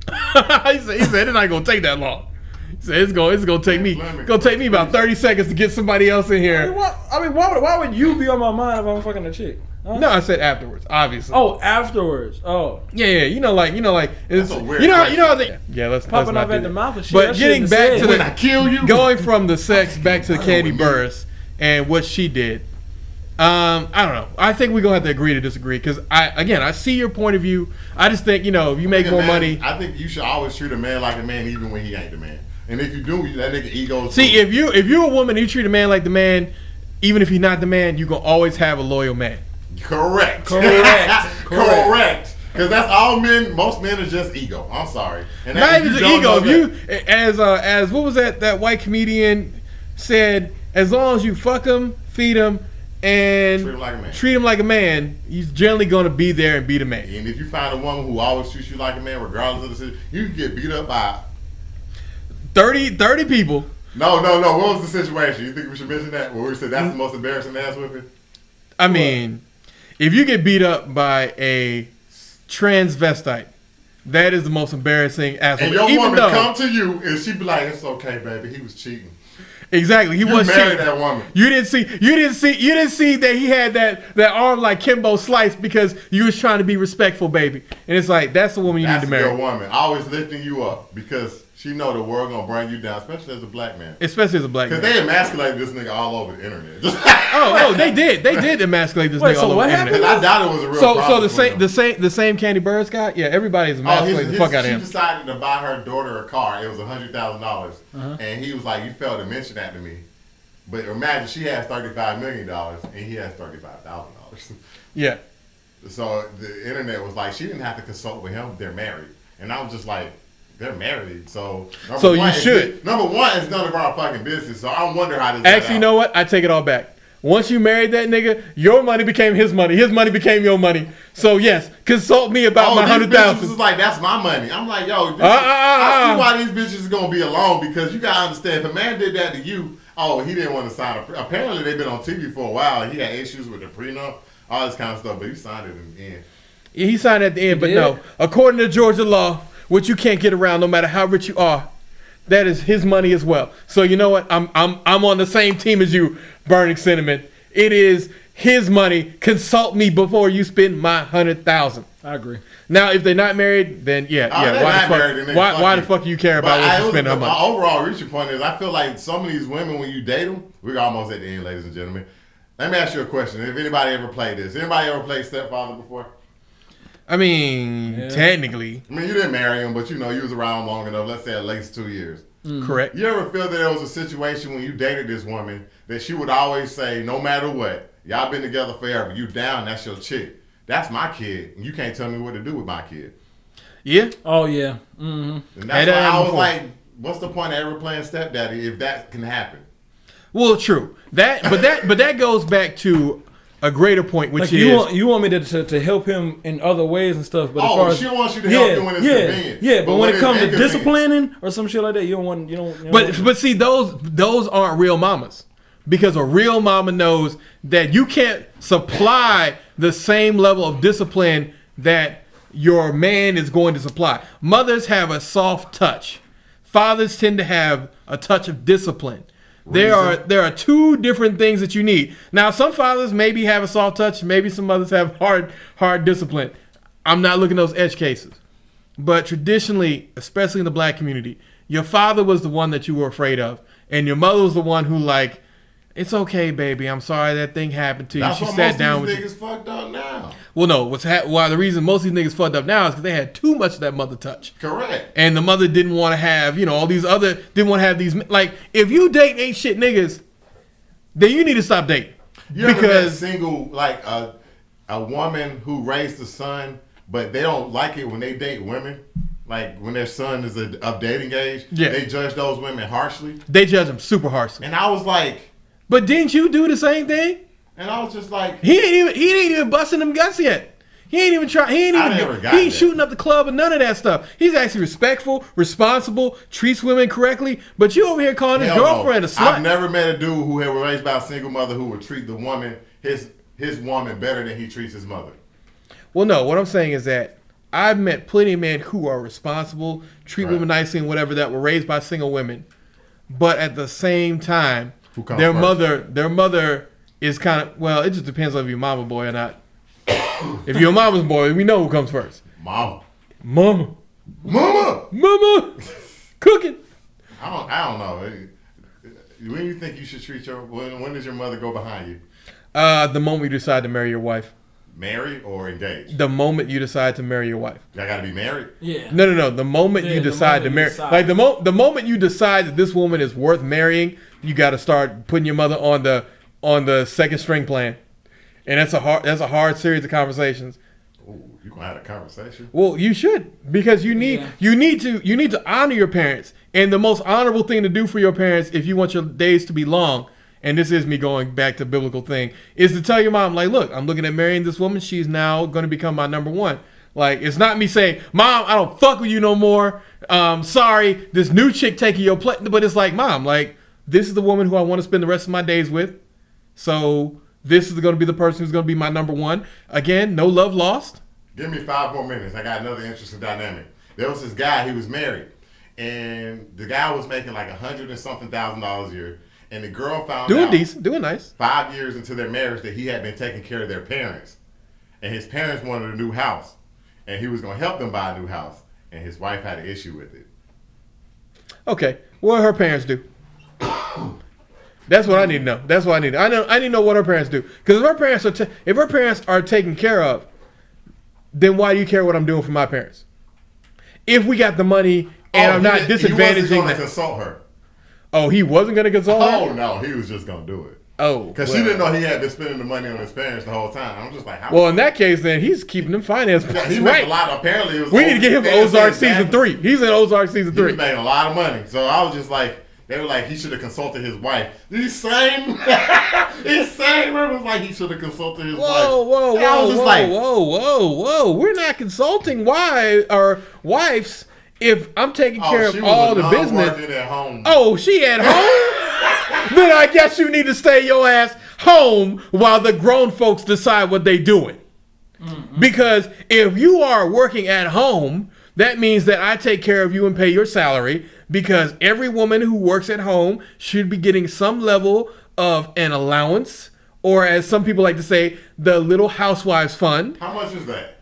A: he said it's not gonna take that long. He said it's gonna take me about 30 seconds to get somebody else in here.
B: Why would you be on my mind if I'm fucking a chick? Huh?
A: No, I said afterwards, obviously.
B: Oh, afterwards. Oh,
A: yeah. You know, like it's let's
B: popping
A: not
B: up at the mouth and shit.
A: But getting back to
C: when I kill you,
A: going from the sex back to Kandi Burruss and what she did. I don't know. I think we're gonna have to agree to disagree because I see your point of view. I just think if you make more money.
C: I think you should always treat a man like a man, even when he ain't the man. And if you do, that nigga ego.
A: See, if you're a woman and you treat a man like the man, even if he's not the man, you gonna always have a loyal man.
C: Correct. Because that's all men. Most men are just ego. I'm sorry. And
A: not even just ego. If you, as what was that white comedian said, as long as you fuck him, feed him, and treat him like a man, he's generally going to be there and be the man.
C: And if you find a woman who always treats you like a man, regardless of the situation, you can get beat up by
A: 30 people.
C: No. What was the situation? You think we should mention that? Where we said that's the most embarrassing ass whipping?
A: I mean, if you get beat up by a transvestite, that is the most embarrassing ass whipping.
C: And your woman come to you and she be like, "It's okay, baby. He was cheating."
A: Exactly, he was
C: married
A: cheating.
C: That woman.
A: You didn't see that he had that arm like Kimbo Slice because you was trying to be respectful, baby. And it's like that's the woman you need to marry.
C: That's your woman, always lifting you up because she know the world gonna bring you down, especially as a black man.
A: Especially as a black man.
C: Because they emasculated this nigga all over the internet.
A: oh, they did. They did emasculate this nigga all over the internet.
C: Because I doubt it was a real problem.
A: So the same Kandi Burruss guy, yeah, everybody's emasculating the fuck out of him.
C: She decided to buy her daughter a car. It was $100,000, and he was like, "You failed to mention that to me." But imagine she has $35 million and he has $35,000.
A: Yeah.
C: So the internet was like, she didn't have to consult with him. They're married, and I was just like, they're married. So
A: you should.
C: Number one, it's none of our fucking business. So I wonder how this.
A: Actually, you know what? I take it all back. Once you married that nigga, your money became his money. His money became your money. So yes, consult me about my $100,000.
C: This is like, that's my money. I'm like, yo, I see why these bitches is gonna be alone because you gotta understand. If a man did that to you, he didn't want to sign apparently they've been on TV for a while. He had issues with the prenup, all this kind of stuff, but he signed it in the end.
A: Yeah, he signed at the end, but no. According to Georgia law, which you can't get around no matter how rich you are, that is his money as well. So you know what? I'm on the same team as you, Burning Sentiment. It is his money. Consult me before you spend my $100,000.
B: I agree.
A: Now, if they're not married, then why the fuck do you care about what you spend on money?
C: My overall reaching point is I feel like some of these women, when you date them, we're almost at the end, ladies and gentlemen. Let me ask you a question. If anybody ever played this, anybody ever played Stepfather before?
A: I mean, technically.
C: I mean, you didn't marry him, but you was around long enough. Let's say at least 2 years.
A: Correct.
C: You ever feel that there was a situation when you dated this woman that she would always say, no matter what, y'all been together forever, you down, that's your chick. That's my kid, and you can't tell me what to do with my kid.
A: Yeah.
B: Oh, yeah. Mm-hmm.
C: And that's why I was like, what's the point of ever playing stepdaddy if that can happen?
A: Well, true. But that goes back to a greater point, which is
B: you want me to help him in other ways and stuff. But as far as
C: she wants you to help him when it's convenient.
B: Yeah, but when it comes to disciplining or some shit like that, you don't want.
A: But see, those aren't real mamas. Because a real mama knows that you can't supply the same level of discipline that your man is going to supply. Mothers have a soft touch. Fathers tend to have a touch of discipline. There are two different things that you need. Now, some fathers maybe have a soft touch. Maybe some mothers have hard discipline. I'm not looking at those edge cases. But traditionally, especially in the black community, your father was the one that you were afraid of. And your mother was the one who like, it's okay, baby. I'm sorry that thing happened to you.
C: That's
A: she
C: what
A: sat down
C: most
A: with
C: of these niggas fucked up now.
A: Well, no. The reason most of these niggas fucked up now is because they had too much of that mother touch.
C: Correct.
A: And the mother didn't want to have, all these other, didn't want to have these, like, if you date ain't shit niggas, then you need to stop dating.
C: You ever met single, like, a woman who raised a son, but they don't like it when they date women. Like when their son is of dating age, they judge those women harshly.
A: They judge them super harshly.
C: And I was like,
A: but didn't you do the same thing?
C: And I was just like,
A: he ain't even busting them guts yet. He ain't even trying. He ain't shooting up the club and none of that stuff. He's actually respectful, responsible, treats women correctly. But you over here calling his girlfriend a slut.
C: I've never met a dude who was raised by a single mother who would treat the woman, his woman, better than he treats his mother.
A: Well, no. What I'm saying is that I've met plenty of men who are responsible, treat women nicely and whatever, that were raised by single women, but at the same time, their mother is kind of, well, it just depends on if you're mama boy or not. If you're a mama's boy, we know who comes first.
C: Mama.
A: Cooking.
C: I don't know. When do you think you should treat when does your mother go behind you?
A: The moment you decide to marry your wife.
C: Married or engaged?
A: The moment you decide to marry your wife.
C: I gotta be married?
B: Yeah.
A: No. The moment you decide to marry, like the moment you decide that this woman is worth marrying, you got to start putting your mother on the second string plan, and that's a hard series of conversations.
C: Ooh, you gonna have a conversation?
A: Well, you should, because you need to honor your parents, and the most honorable thing to do for your parents, if you want your days to be long. And this is me going back to biblical thing, is to tell your mom, like, look, I'm looking at marrying this woman. She's now going to become my number one. Like, it's not me saying, Mom, I don't fuck with you no more. Sorry, this new chick taking your place. But it's like, Mom, like, this is the woman who I want to spend the rest of my days with. So this is going to be the person who's going to be my number one. Again, no love lost.
C: Give me 5 more minutes. I got another interesting dynamic. There was this guy, he was married. And the guy was making like $100 and something thousand a year. And the girl found out
A: decent, doing nice.
C: 5 years into their marriage that he had been taking care of their parents. And his parents wanted a new house. And he was going to help them buy a new house. And his wife had an issue with it.
A: Okay. What do her parents do? That's what I need to know. That's what I need. I need to know what her parents do. Because if her parents are taken care of, then why do you care what I'm doing for my parents? If we got the money and I'm not disadvantaging them.
C: He wasn't going to consult her.
A: Oh, he wasn't going to consult her?
C: Oh, no. He was just going to do it.
A: Oh.
C: Because she didn't know he had been spending the money on his parents the whole time. I'm just like, how?
A: Well, in that case, then, he's keeping them finance
C: Yeah, he made a lot. Apparently, it was
A: we need to get him for Ozark Season 3. He's in Ozark Season 3.
C: He was making a lot of money. So I was just like, they were like, he should have consulted his wife. His same was like, he should have consulted his wife.
A: Whoa. We're not consulting wives. If I'm taking care of all the business.
C: At home.
A: Oh, she at home? Then I guess you need to stay your ass home while the grown folks decide what they doing. Mm-hmm. Because if you are working at home, that means that I take care of you and pay your salary, because every woman who works at home should be getting some level of an allowance, or as some people like to say, the Little Housewives Fund.
C: How much is that?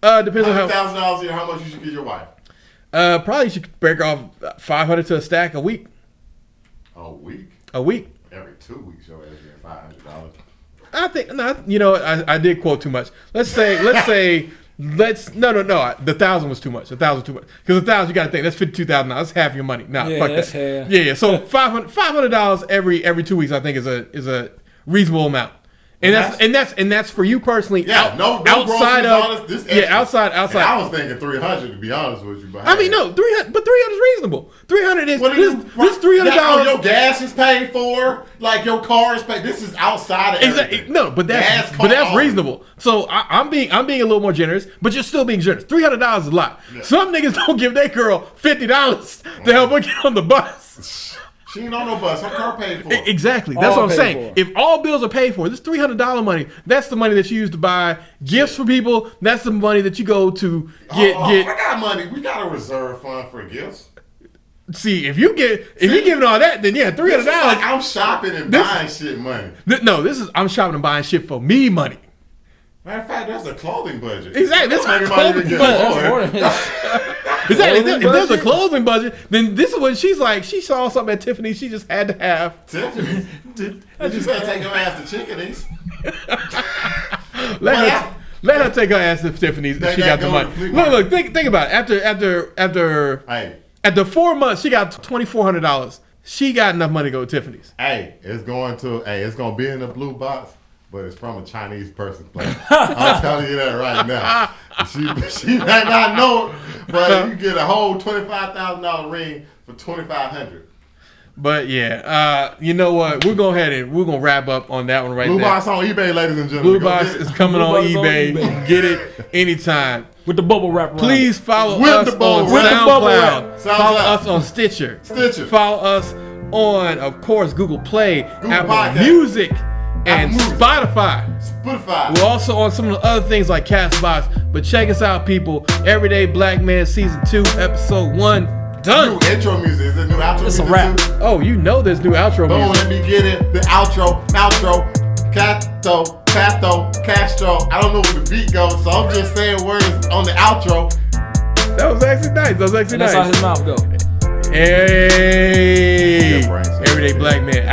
A: Depends on
C: $100,000 a year. How much you should give your wife?
A: Probably you should break off $500 to a stack a week.
C: A week?
A: A week.
C: Every 2 weeks, you'll get $500.
A: I think I did quote too much. The 1,000 was too much. 1,000 too much, because 1,000 you got to think that's $52,000. That's half your money. Nah, fuck
B: that's
A: that.
B: Half.
A: Yeah. So $500 every 2 weeks, I think is a reasonable amount. And that's for you personally.
C: Yeah,
A: outside of
C: this
A: outside.
C: And I was thinking 300 to be honest with you. But
A: I mean, no, 300, but 300 is reasonable. 300 is this $300.
C: Your gas is paid for, like your car is paid. This is outside of everything.
A: No, but that's reasonable. So I'm being a little more generous, but you're still being generous. $300 is a lot. Yeah. Some niggas don't give their girl $50 to help her get on the bus.
C: She ain't on no bus. Her car paid for.
A: Exactly. That's what I'm saying. If all bills are paid for, this $300 money, that's the money that you use to buy gifts for people. That's the money that you go to get.
C: I got money. We got a reserve fund for gifts.
A: See, if you're giving all that, then yeah, $300.
C: Like I'm shopping and buying shit money.
A: I'm shopping and buying shit for me money.
C: Matter of fact, that's a clothing budget.
A: Exactly. That's a clothing budget. Exactly. If there's a clothing budget, then this is what she's like. She saw something at Tiffany's. She just had to have.
C: Tiffany's? You better take your ass to Tiffany's.
A: Let her take her ass to Tiffany's if she got the money. Look. Think about it. After 4 months, she got $2,400. She got enough money to go to Tiffany's.
C: It's going to be in the blue box. but it's from a Chinese person. I'm telling you that right now. She might not know it, but you get a whole $25,000 ring for $2,500.
A: But yeah, you know what? We're gonna wrap up on that one right there.
C: Blue Box on eBay, ladies and gentlemen.
A: Blue Box is coming on eBay. You can get it anytime.
B: With the bubble wrap.
A: Please follow us on SoundCloud. Follow us on Stitcher. Follow us on, of course, Google Play, Apple
C: Podcast.
A: Music, and Spotify. We're also on some of the other things like Castbox. But check us out, people. Everyday Black Man Season 2, Episode 1. Done.
C: New intro music. Is it new outro
B: it's
C: music?
B: It's a wrap.
C: Too?
A: Oh, you know there's new outro
C: Boom,
A: music.
C: let me get it. The outro. Castro. I don't know where the beat goes, so I'm just saying words on the outro.
A: That was actually nice.
B: That's how his mouth go.
A: Hey. Everyday Black Man.